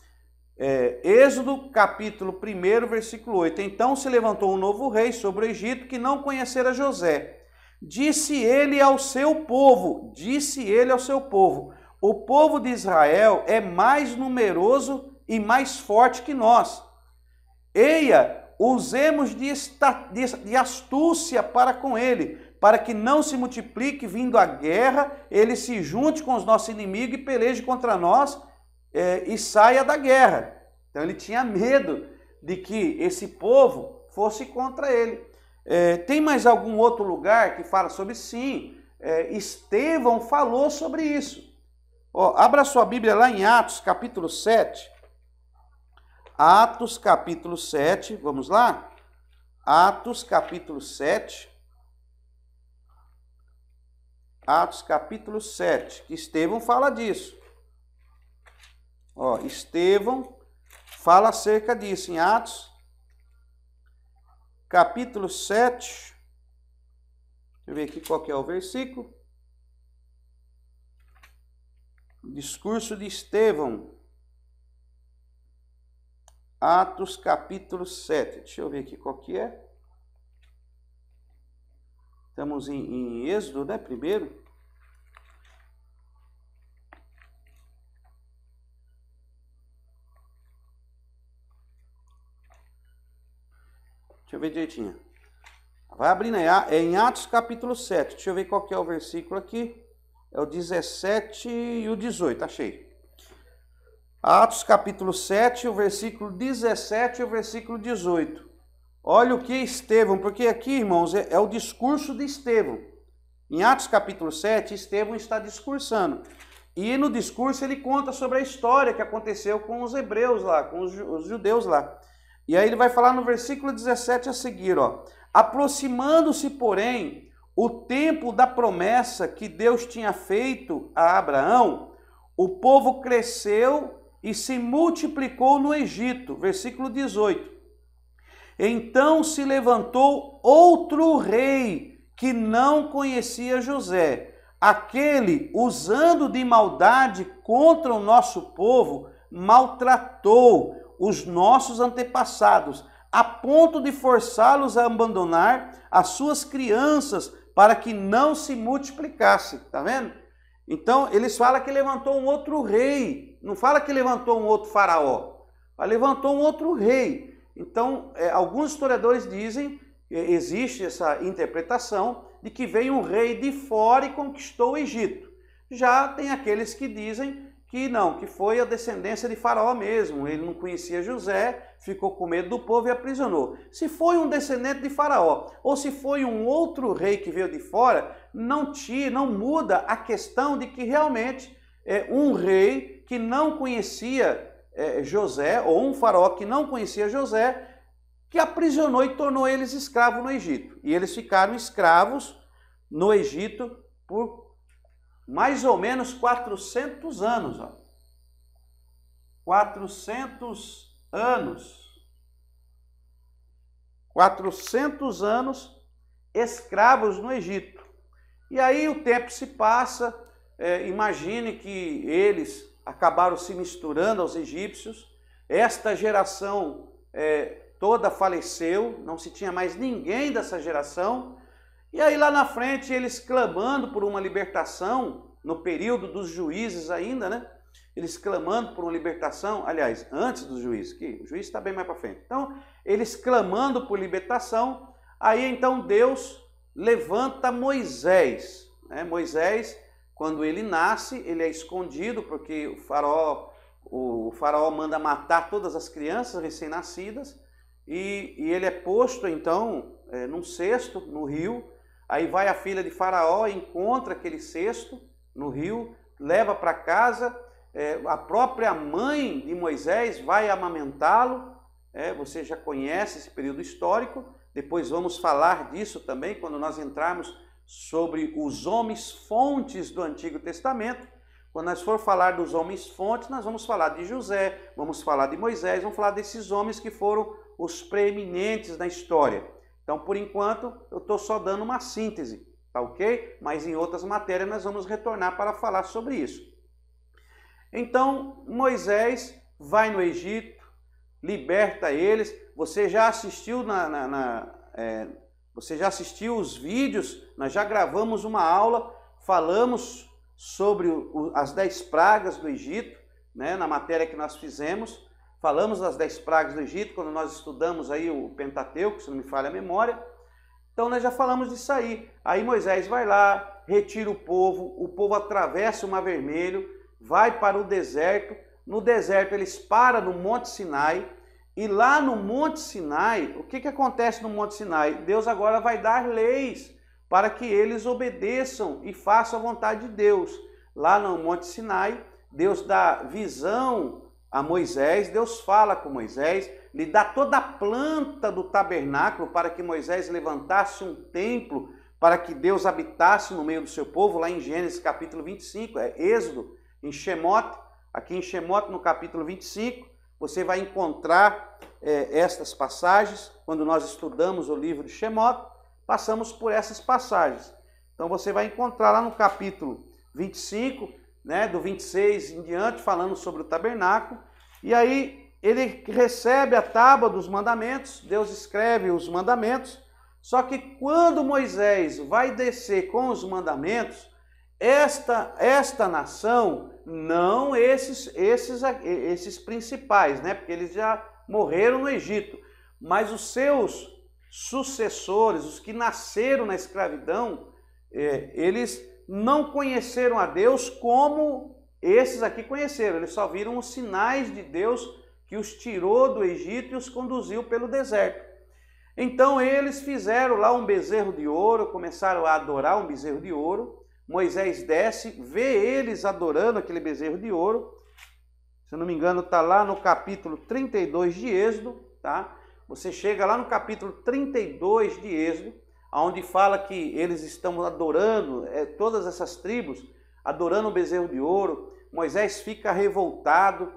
Êxodo capítulo 1, versículo 8. Então se levantou um novo rei sobre o Egito que não conhecera José. Disse ele ao seu povo, o povo de Israel é mais numeroso e mais forte que nós. Eia, usemos de astúcia para com ele, para que não se multiplique vindo a guerra, ele se junte com os nossos inimigos e peleje contra nós e saia da guerra. Então ele tinha medo de que esse povo fosse contra ele. Tem mais algum outro lugar que fala sobre sim? Estevão falou sobre isso. Abra sua Bíblia lá em Atos capítulo 7. Atos capítulo 7, vamos lá? Atos capítulo 7. Atos capítulo 7, que Estevão fala disso. Estevão fala acerca disso em Atos capítulo 7. Deixa eu ver aqui qual que é o versículo. Discurso de Estevão. Atos capítulo 7. Deixa eu ver aqui qual que é. Estamos em Êxodo, né? Primeiro. Deixa eu ver direitinho. Vai abrindo aí. É em Atos capítulo 7. Deixa eu ver qual que é o versículo aqui. É o 17 e o 18. Achei. Atos capítulo 7, o versículo 17 e o versículo 18. Olha o que Estevão, porque aqui, irmãos, é o discurso de Estevão. Em Atos capítulo 7, Estevão está discursando. E no discurso ele conta sobre a história que aconteceu com os hebreus lá, com os judeus lá. E aí ele vai falar no versículo 17 a seguir, aproximando-se, porém, o tempo da promessa que Deus tinha feito a Abraão, o povo cresceu e se multiplicou no Egito. Versículo 18. Então se levantou outro rei que não conhecia José. Aquele, usando de maldade contra o nosso povo, maltratou os nossos antepassados, a ponto de forçá-los a abandonar as suas crianças para que não se multiplicasse. Tá vendo? Então, eles falam que levantou um outro rei. Não fala que levantou um outro faraó. Mas levantou um outro rei. Então, alguns historiadores dizem, existe essa interpretação, de que veio um rei de fora e conquistou o Egito. Já tem aqueles que dizem que não, que foi a descendência de Faraó mesmo. Ele não conhecia José, ficou com medo do povo e aprisionou. Se foi um descendente de Faraó, ou se foi um outro rei que veio de fora, não muda a questão de que realmente um rei que não conhecia José, ou um faraó que não conhecia José, que aprisionou e tornou eles escravos no Egito. E eles ficaram escravos no Egito por mais ou menos 400 anos. 400 anos. 400 anos escravos no Egito. E aí o tempo se passa, imagine que eles acabaram se misturando aos egípcios, esta geração toda faleceu, não se tinha mais ninguém dessa geração, e aí lá na frente eles clamando por uma libertação, no período dos juízes ainda, né? Eles clamando por uma libertação, aliás, antes dos juízes, que o juiz está bem mais para frente. Então, eles clamando por libertação, aí então Deus levanta Moisés. Né? Moisés, quando ele nasce, ele é escondido, porque o faraó manda matar todas as crianças recém-nascidas, e ele é posto então num cesto no rio. Aí vai a filha de Faraó, encontra aquele cesto no rio, leva para casa, a própria mãe de Moisés vai amamentá-lo. Você já conhece esse período histórico, depois vamos falar disso também quando nós entrarmos sobre os homens fontes do Antigo Testamento. Quando nós for falar dos homens fontes, nós vamos falar de José, vamos falar de Moisés, vamos falar desses homens que foram os preeminentes na história. Então, por enquanto, eu estou só dando uma síntese, tá ok? Mas em outras matérias nós vamos retornar para falar sobre isso. Então, Moisés vai no Egito, liberta eles. Você já assistiu você já assistiu os vídeos? Nós já gravamos uma aula, falamos sobre as 10 pragas do Egito, né? Na matéria que nós fizemos. Falamos das 10 pragas do Egito, quando nós estudamos aí o Pentateuco, se não me falha a memória. Então nós já falamos disso aí. Aí Moisés vai lá, retira o povo atravessa o Mar Vermelho, vai para o deserto. No deserto eles param no Monte Sinai. E lá no Monte Sinai, o que acontece no Monte Sinai? Deus agora vai dar leis para que eles obedeçam e façam a vontade de Deus. Lá no Monte Sinai, Deus dá visão a Moisés, Deus fala com Moisés, lhe dá toda a planta do tabernáculo para que Moisés levantasse um templo, para que Deus habitasse no meio do seu povo, lá em Gênesis capítulo 25, Êxodo, em Shemote, aqui em Shemote no capítulo 25, você vai encontrar estas passagens. Quando nós estudamos o livro de Shemote, passamos por essas passagens. Então você vai encontrar lá no capítulo 25, né, do 26 em diante, falando sobre o tabernáculo. E aí ele recebe a tábua dos mandamentos, Deus escreve os mandamentos. Só que quando Moisés vai descer com os mandamentos, esta nação, não esses principais, né, porque eles já morreram no Egito, mas os seus sucessores, os que nasceram na escravidão, eles não conheceram a Deus como esses aqui conheceram. Eles só viram os sinais de Deus que os tirou do Egito e os conduziu pelo deserto. Então eles fizeram lá um bezerro de ouro, começaram a adorar um bezerro de ouro. Moisés desce, vê eles adorando aquele bezerro de ouro. Se eu não me engano, está lá no capítulo 32 de Êxodo, tá? Você chega lá no capítulo 32 de Êxodo, onde fala que eles estão adorando, todas essas tribos, adorando o bezerro de ouro. Moisés fica revoltado,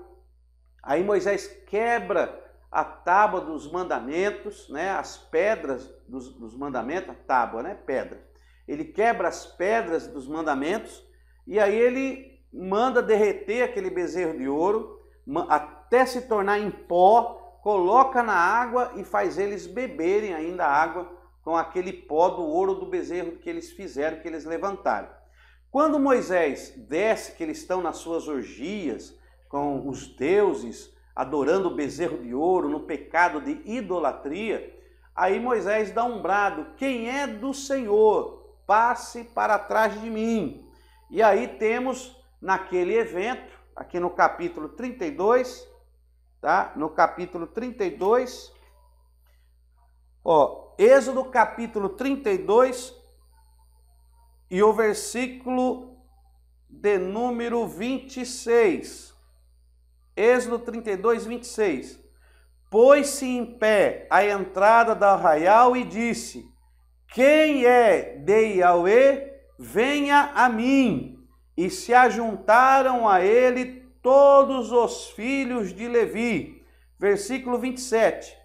aí Moisés quebra a tábua dos mandamentos, né? As pedras dos mandamentos, a tábua, né? Pedra. Ele quebra as pedras dos mandamentos, e aí ele manda derreter aquele bezerro de ouro, até se tornar em pó, coloca na água e faz eles beberem ainda a água, com aquele pó do ouro do bezerro que eles fizeram, que eles levantaram. Quando Moisés desce, que eles estão nas suas orgias, com os deuses, adorando o bezerro de ouro, no pecado de idolatria, aí Moisés dá um brado: quem é do Senhor, passe para trás de mim. E aí temos naquele evento, aqui no capítulo 32, tá? No capítulo 32, Êxodo capítulo 32 e o versículo de número 26. Êxodo 32, 26. Pôs-se em pé à entrada do arraial e disse: quem é de Yahweh, venha a mim. E se ajuntaram a ele todos os filhos de Levi. Versículo 27.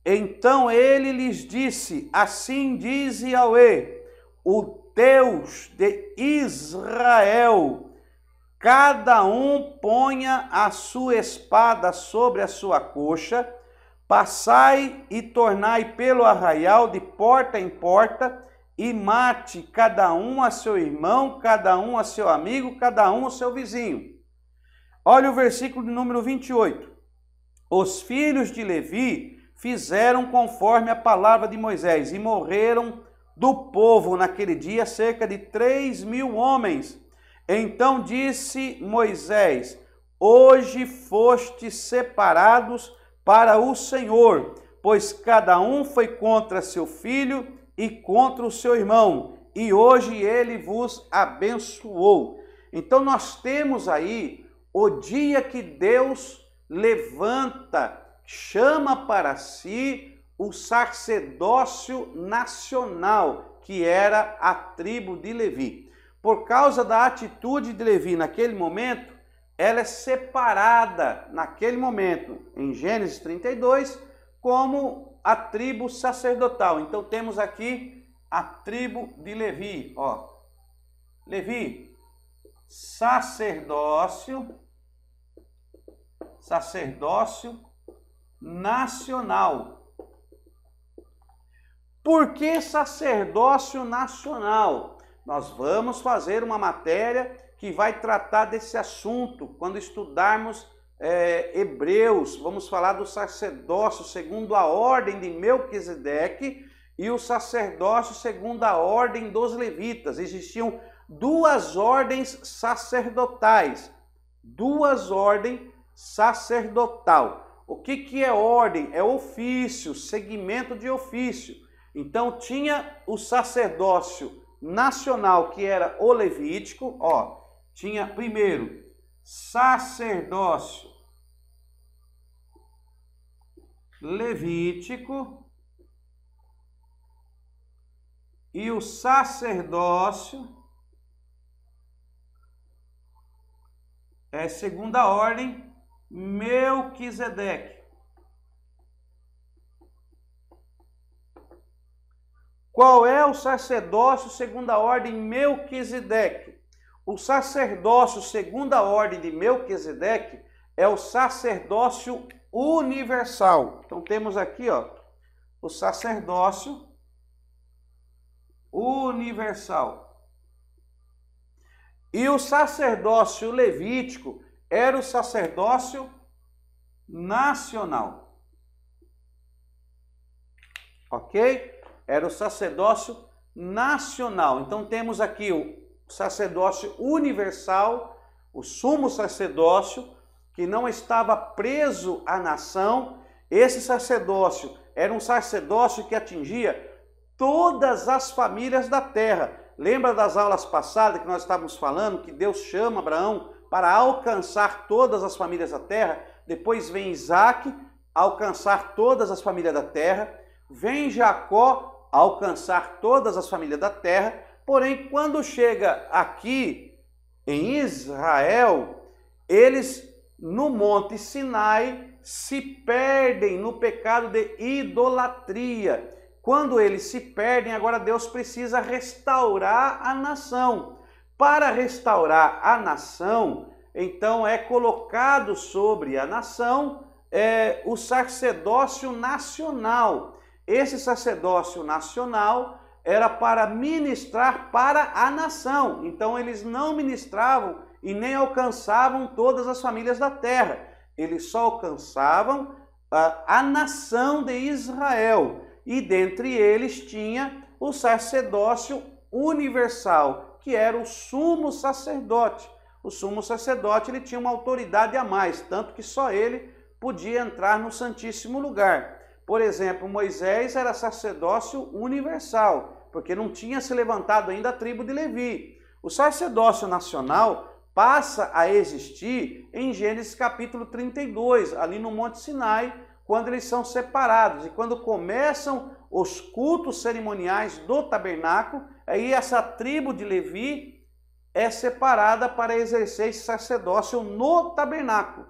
Então ele lhes disse: assim diz Yahweh, o Deus de Israel, cada um ponha a sua espada sobre a sua coxa, passai e tornai pelo arraial de porta em porta, e mate cada um a seu irmão, cada um a seu amigo, cada um a seu vizinho. Olha o versículo de número 28. Os filhos de Levi fizeram conforme a palavra de Moisés, e morreram do povo naquele dia cerca de 3.000 homens. Então disse Moisés: hoje fostes separados para o Senhor, pois cada um foi contra seu filho e contra o seu irmão, e hoje ele vos abençoou. Então nós temos aí o dia que Deus levanta, chama para si o sacerdócio nacional, que era a tribo de Levi. Por causa da atitude de Levi naquele momento, ela é separada naquele momento, em Gênesis 32, como a tribo sacerdotal. Então temos aqui a tribo de Levi, ó. Levi, sacerdócio nacional. Por que sacerdócio nacional? Nós vamos fazer uma matéria que vai tratar desse assunto quando estudarmos Hebreus. Vamos falar do sacerdócio segundo a ordem de Melquisedeque e o sacerdócio segundo a ordem dos levitas. Existiam duas ordens sacerdotais, duas ordens sacerdotal. O que é ordem? É ofício, segmento de ofício. Então tinha o sacerdócio nacional, que era o levítico, ó. Tinha primeiro sacerdócio levítico e o sacerdócio segunda ordem Melquisedeque. Qual é o sacerdócio segundo a ordem Melquisedeque? O sacerdócio segundo a ordem de Melquisedeque é o sacerdócio universal. Então temos aqui, ó, o sacerdócio universal. E o sacerdócio levítico era o sacerdócio nacional. Ok? Era o sacerdócio nacional. Então temos aqui o sacerdócio universal, o sumo sacerdócio, que não estava preso à nação. Esse sacerdócio era um sacerdócio que atingia todas as famílias da terra. Lembra das aulas passadas que nós estávamos falando que Deus chama Abraão para alcançar todas as famílias da terra? Depois vem Isaac alcançar todas as famílias da terra. Vem Jacó alcançar todas as famílias da terra. Porém, quando chega aqui em Israel, eles no Monte Sinai se perdem no pecado de idolatria. Quando eles se perdem, agora Deus precisa restaurar a nação. Para restaurar a nação, então é colocado sobre a nação o sacerdócio nacional. Esse sacerdócio nacional era para ministrar para a nação. Então eles não ministravam e nem alcançavam todas as famílias da terra. Eles só alcançavam a nação de Israel. E dentre eles tinha o sacerdócio universal, que era o sumo sacerdote. O sumo sacerdote ele tinha uma autoridade a mais, tanto que só ele podia entrar no Santíssimo Lugar. Por exemplo, Moisés era sacerdócio universal, porque não tinha se levantado ainda a tribo de Levi. O sacerdócio nacional passa a existir em Gênesis capítulo 32, ali no Monte Sinai, quando eles são separados. E quando começam os cultos cerimoniais do tabernáculo, aí essa tribo de Levi é separada para exercer esse sacerdócio no tabernáculo.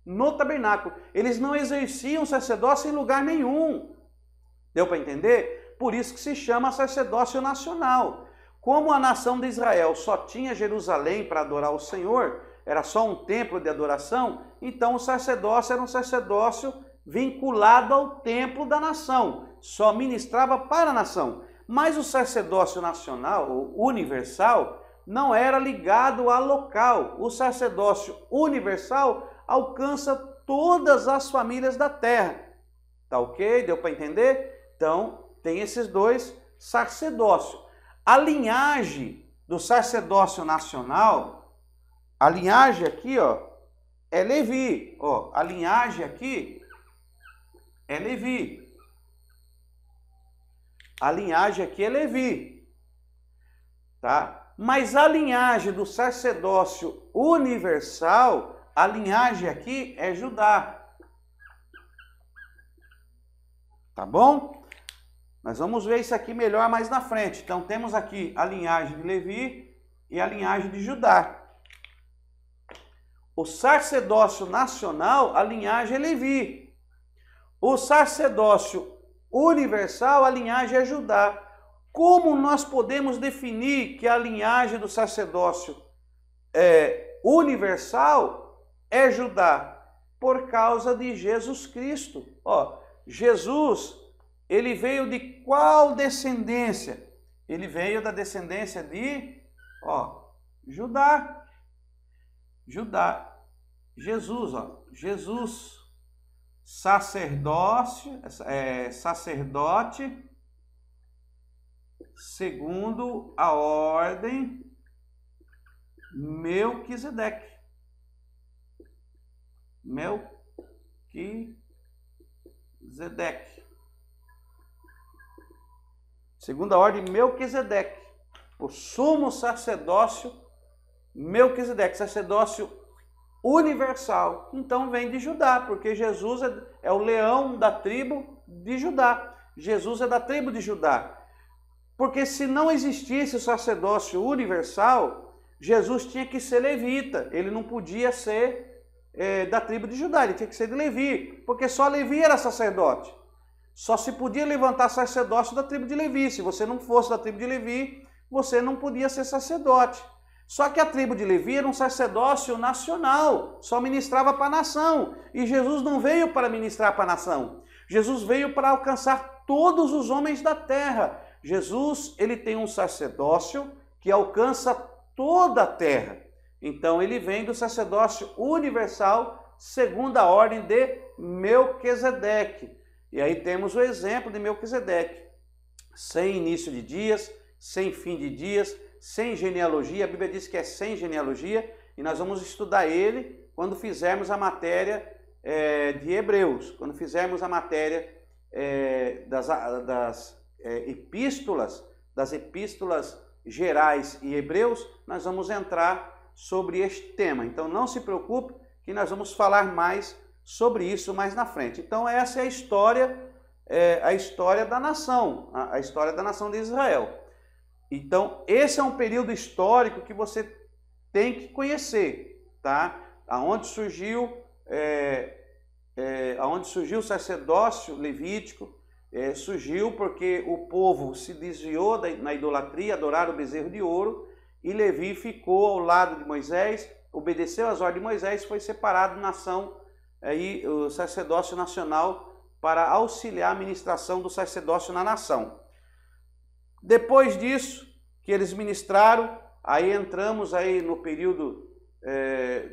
No tabernáculo. Eles não exerciam sacerdócio em lugar nenhum. Deu para entender? Por isso que se chama sacerdócio nacional. como a nação de Israel só tinha Jerusalém para adorar o Senhor, era só um templo de adoração, então o sacerdócio era um sacerdócio vinculado ao templo da nação, só ministrava para a nação. Mas o sacerdócio nacional, ou universal, não era ligado a local. O sacerdócio universal alcança todas as famílias da terra. Tá ok? Deu para entender? Então, tem esses dois sacerdócios. A linhagem do sacerdócio nacional, a linhagem aqui, ó, é Levi. Ó, a linhagem aqui é Levi. A linhagem aqui é Levi, tá? Mas a linhagem do sacerdócio universal, a linhagem aqui é Judá. Tá bom? Nós vamos ver isso aqui melhor mais na frente. Então temos aqui a linhagem de Levi e a linhagem de Judá. O sacerdócio nacional, a linhagem é Levi. O sacerdócio universal, a linhagem é Judá. Como nós podemos definir que a linhagem do sacerdócio universal é Judá? Por causa de Jesus Cristo. Ó, Jesus, ele veio de qual descendência? Ele veio da descendência de, Judá. Judá. Jesus, Jesus, sacerdote segundo a ordem Melquisedeque. Melquisedeque. Segundo a ordem Melquisedeque. O sumo sacerdócio Melquisedeque, sacerdócio universal. Então vem de Judá, porque Jesus é o leão da tribo de Judá. Jesus é da tribo de Judá. Porque se não existisse o sacerdócio universal, Jesus tinha que ser levita. Ele não podia ser da tribo de Judá, ele tinha que ser de Levi, porque só Levi era sacerdote. Só se podia levantar sacerdócio da tribo de Levi. Se você não fosse da tribo de Levi, você não podia ser sacerdote. Só que a tribo de Levi era um sacerdócio nacional, só ministrava para a nação. E Jesus não veio para ministrar para a nação. Jesus veio para alcançar todos os homens da terra. Jesus, ele tem um sacerdócio que alcança toda a terra. Então, ele vem do sacerdócio universal, segundo a ordem de Melquisedeque. E aí temos o exemplo de Melquisedeque. Sem início de dias, sem fim de dias, sem genealogia. A Bíblia diz que é sem genealogia, e nós vamos estudar ele quando fizermos a matéria de Hebreus, quando fizermos a matéria das epístolas gerais e Hebreus, nós vamos entrar sobre este tema. Então não se preocupe que nós vamos falar mais sobre isso mais na frente. Então essa é a história da nação, a história da nação de Israel. Então esse é um período histórico que você tem que conhecer, tá? Aonde surgiu o sacerdócio levítico. Surgiu porque o povo se desviou na idolatria, adoraram o bezerro de ouro, e Levi ficou ao lado de Moisés, obedeceu às ordens de Moisés, foi separado nação, aí, o sacerdócio nacional, para auxiliar a ministração do sacerdócio na nação. Depois disso, que eles ministraram, aí entramos aí no período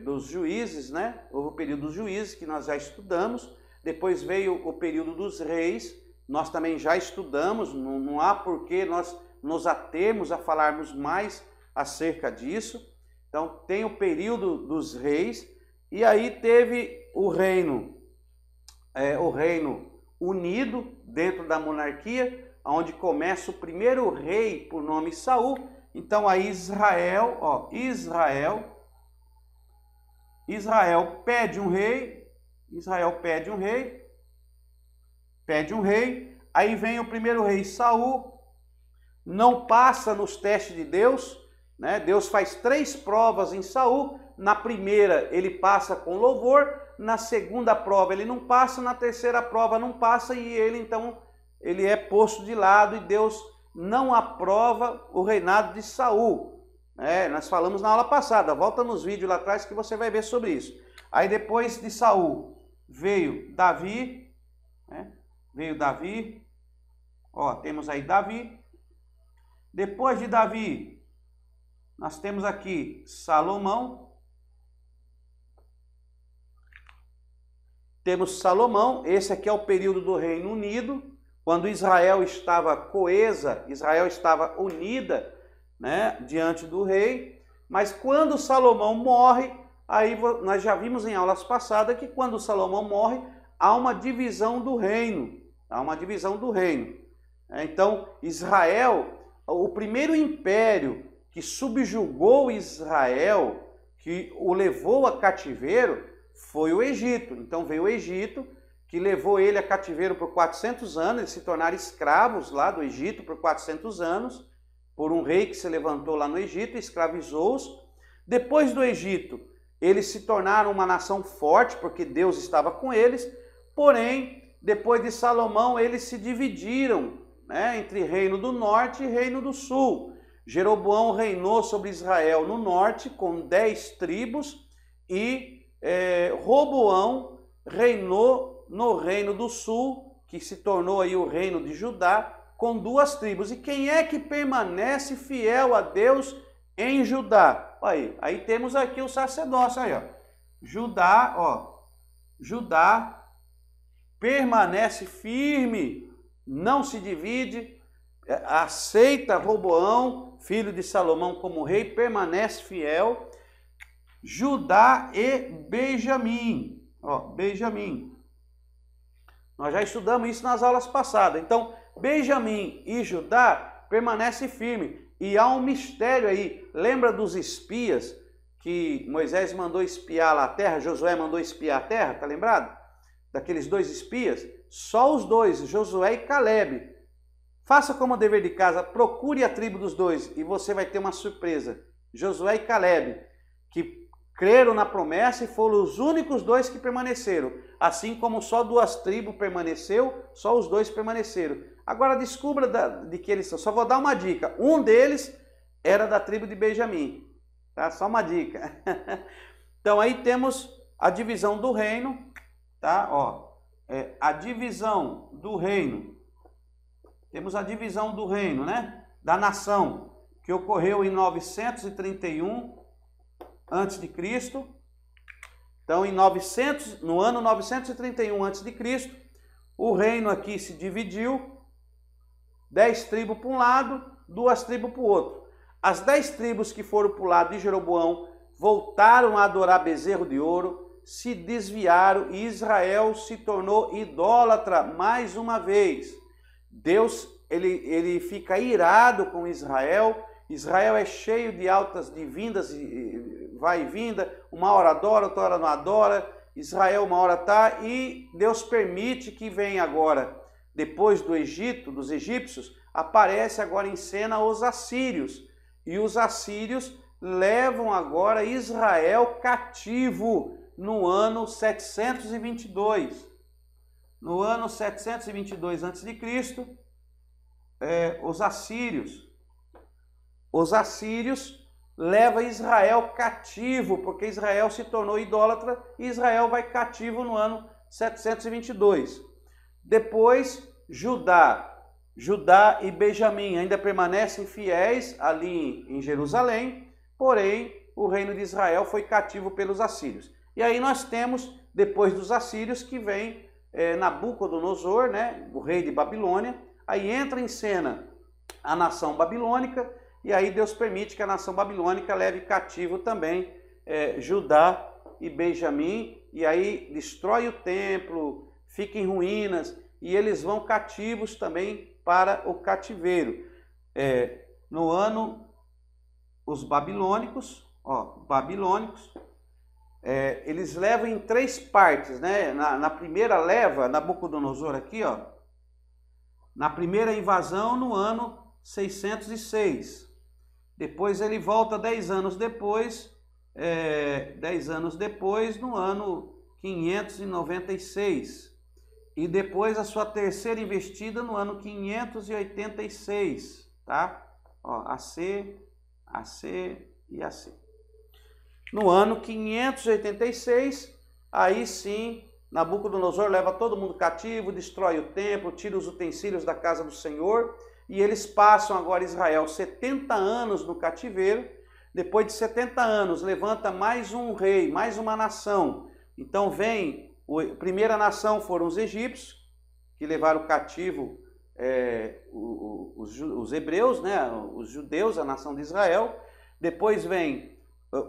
dos juízes, né? Houve o período dos juízes, que nós já estudamos. Depois veio o período dos reis, nós também já estudamos, não há por que nós nos atermos a falarmos mais acerca disso. Então tem o período dos reis, e aí teve o reino unido dentro da monarquia, onde começa o primeiro rei por nome Saul. Então aí Israel pede um rei, aí vem o primeiro rei Saul, não passa nos testes de Deus, né? Deus faz 3 provas em Saul. Na primeira ele passa com louvor, na segunda prova ele não passa, na terceira prova não passa, e ele então ele é posto de lado, e Deus não aprova o reinado de Saul. Nós falamos na aula passada, volta nos vídeos lá atrás que você vai ver sobre isso. Aí depois de Saul veio Davi, temos aí Davi. Depois de Davi, nós temos aqui Salomão. Temos Salomão, esse aqui é o período do Reino Unido, quando Israel estava coesa, Israel estava unida, diante do rei. Mas quando Salomão morre, aí nós já vimos em aulas passadas que quando Salomão morre, há uma divisão do reino. Então, Israel, o primeiro império que subjugou Israel, que o levou a cativeiro, foi o Egito. Então veio o Egito, que levou ele a cativeiro por 400 anos, eles se tornaram escravos lá do Egito por 400 anos, por um rei que se levantou lá no Egito e escravizou-os. Depois do Egito, eles se tornaram uma nação forte, porque Deus estava com eles, porém, depois de Salomão, eles se dividiram, entre reino do norte e reino do sul. Jeroboão reinou sobre Israel no norte, com 10 tribos, e Roboão reinou no reino do sul, que se tornou aí o reino de Judá, com 2 tribos. E quem é que permanece fiel a Deus em Judá? Aí temos aqui o sacerdócio, aí, ó. Judá permanece firme, não se divide, aceita Roboão, filho de Salomão, como rei, permanece fiel. Judá e Benjamim. Benjamim. Nós já estudamos isso nas aulas passadas. Então, Benjamim e Judá permanecem firmes. E há um mistério aí. Lembra dos espias que Moisés mandou espiar lá a terra? Josué mandou espiar a terra, tá lembrado? Daqueles 2 espias? Só os 2, Josué e Calebe. Faça como dever de casa, procure a tribo dos 2 e você vai ter uma surpresa. Josué e Calebe, que creram na promessa e foram os únicos 2 que permaneceram. Assim como só 2 tribos permaneceu, só os 2 permaneceram. Agora descubra de que eles são. Só vou dar uma dica. Um deles era da tribo de Benjamim. Tá? Só uma dica. Então aí temos a divisão do reino. Tá? A divisão do reino. Temos a divisão do reino, da nação, que ocorreu em 931 antes de Cristo. Então, no ano 931 antes de Cristo, o reino aqui se dividiu, 10 tribos para um lado, 2 tribos para o outro. As 10 tribos que foram para o lado de Jeroboão voltaram a adorar bezerro de ouro, se desviaram e Israel se tornou idólatra mais uma vez. Deus, ele fica irado com Israel. Israel é cheio de altas divindas, vai e vinda, uma hora adora, outra hora não adora. Israel uma hora está, e Deus permite que venha agora, depois do Egito, dos egípcios, aparece agora em cena os assírios. E os assírios levam agora Israel cativo no ano 722. No ano 722 a.C., os assírios levam Israel cativo, porque Israel se tornou idólatra e Israel vai cativo no ano 722. Depois, Judá e Benjamim ainda permanecem fiéis ali em Jerusalém, porém o reino de Israel foi cativo pelos assírios. E aí nós temos, depois dos assírios, que vem Nabucodonosor, o rei de Babilônia. Aí entra em cena a nação babilônica, e aí Deus permite que a nação babilônica leve cativo também Judá e Benjamim, e aí destrói o templo, fica em ruínas, e eles vão cativos também para o cativeiro. No ano, os babilônicos, eles levam em 3 partes, na primeira leva, Nabucodonosor aqui, na primeira invasão no ano 606. Depois ele volta 10 anos depois, no ano 596. e depois a sua terceira investida no ano 586, tá? Ó, AC, AC e AC. No ano 586, aí sim, Nabucodonosor leva todo mundo cativo, destrói o templo, tira os utensílios da casa do Senhor, e eles passam agora Israel 70 anos no cativeiro. Depois de 70 anos, levanta mais um rei, mais uma nação. Então vem, a primeira nação foram os egípcios, que levaram cativo os hebreus, né, os judeus, a nação de Israel. Depois vem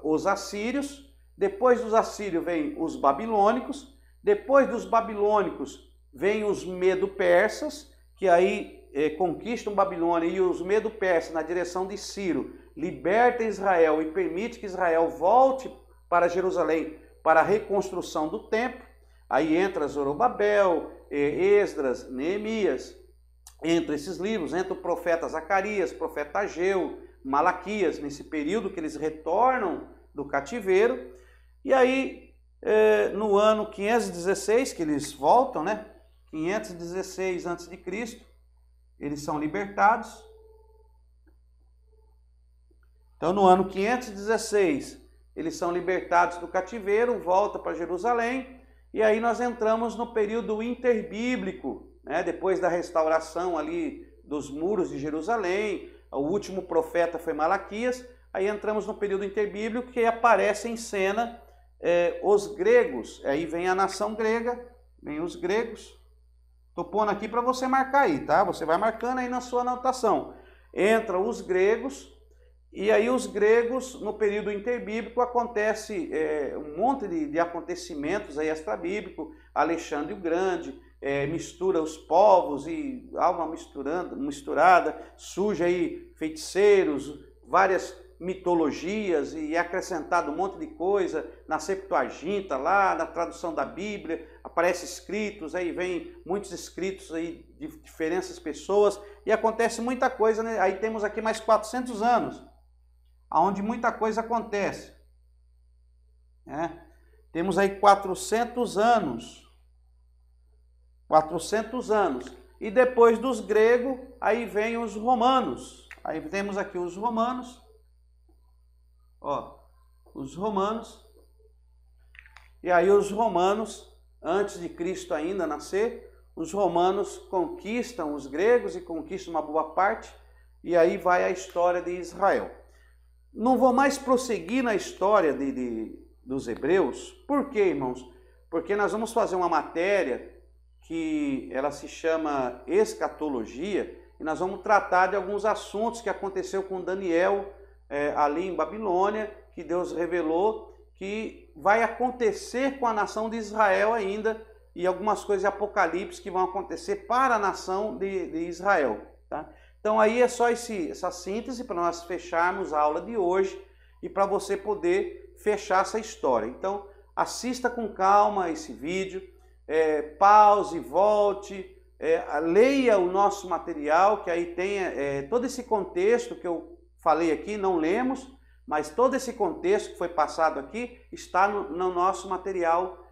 os assírios, depois dos assírios vem os babilônicos, depois dos babilônicos vem os medo-persas, que aí conquistam Babilônia, e os medo-persas, na direção de Ciro, liberta Israel e permite que Israel volte para Jerusalém para a reconstrução do templo. Aí entra Zorobabel, Esdras, Neemias, entre esses livros, entra o profeta Zacarias, profeta Ageu, Malaquias, nesse período que eles retornam do cativeiro. E aí, no ano 516, que eles voltam, né? 516 a.C., eles são libertados. Então, no ano 516, eles são libertados do cativeiro, voltam para Jerusalém, e aí nós entramos no período interbíblico, né? Depois da restauração ali dos muros de Jerusalém, o último profeta foi Malaquias, aí entramos no período interbíblico, que aparece em cena os gregos. Aí vem a nação grega, vem os gregos. Estou pondo aqui para você marcar aí, tá? Você vai marcando aí na sua anotação. Entram os gregos, e aí os gregos, no período interbíblico, acontece um monte de acontecimentos aí extrabíblicos. Alexandre o Grande mistura os povos, e há uma misturada, surge aí feiticeiros, várias mitologias, e é acrescentado um monte de coisa na Septuaginta, lá na tradução da Bíblia, aparece escritos, aí vem muitos escritos aí de diferentes pessoas, e acontece muita coisa, né? Aí temos aqui mais 400 anos, onde muita coisa acontece, né? Temos aí 400 anos, e depois dos gregos, aí vem os romanos. Aí temos aqui os romanos, ó, os romanos, e aí os romanos, antes de Cristo ainda nascer, os romanos conquistam os gregos e conquistam uma boa parte, e aí vai a história de Israel. Não vou mais prosseguir na história dos hebreus. Por quê, irmãos? Porque nós vamos fazer uma matéria que ela se chama escatologia, e nós vamos tratar de alguns assuntos que aconteceu com Daniel ali em Babilônia, que Deus revelou que vai acontecer com a nação de Israel ainda, e algumas coisas de Apocalipse que vão acontecer para a nação de Israel, tá? Então aí é só essa síntese para nós fecharmos a aula de hoje e para você poder fechar essa história. Então assista com calma esse vídeo, pause, volte, leia o nosso material, que aí tem todo esse contexto que eu falei aqui, não lemos, mas todo esse contexto que foi passado aqui está no nosso material,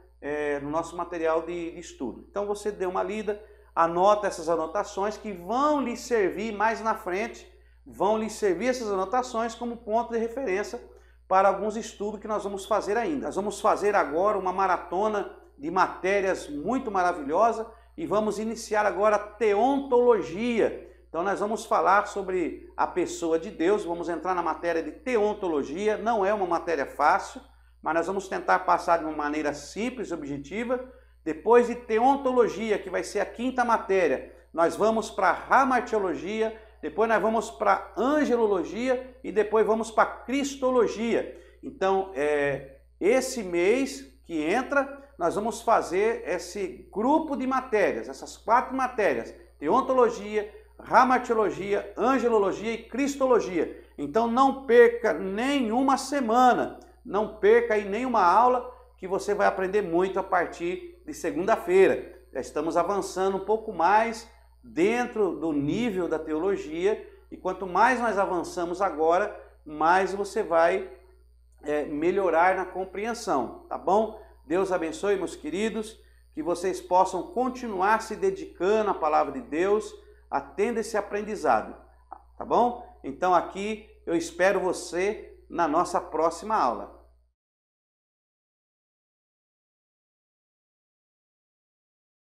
de estudo. Então você dê uma lida, anota essas anotações que vão lhe servir mais na frente, vão lhe servir essas anotações como ponto de referência para alguns estudos que nós vamos fazer ainda. Nós vamos fazer agora uma maratona de matérias muito maravilhosa e vamos iniciar agora a teontologia. Então nós vamos falar sobre a pessoa de Deus, vamos entrar na matéria de teontologia. Não é uma matéria fácil, mas nós vamos tentar passar de uma maneira simples e objetiva. Depois de teontologia, que vai ser a quinta matéria, nós vamos para a ramartiologia, depois nós vamos para a angelologia e depois vamos para a cristologia. Então, esse mês que entra, nós vamos fazer esse grupo de matérias, essas 4 matérias: teontologia, ramartiologia, angelologia e cristologia. Então não perca nenhuma semana, não perca aí nenhuma aula, que você vai aprender muito a partir de segunda-feira. Já estamos avançando um pouco mais dentro do nível da teologia, e quanto mais nós avançamos agora, mais você vai melhorar na compreensão, tá bom? Deus abençoe, meus queridos. que vocês possam continuar se dedicando à palavra de Deus, atenda esse aprendizado, tá bom? Então aqui eu espero você na nossa próxima aula.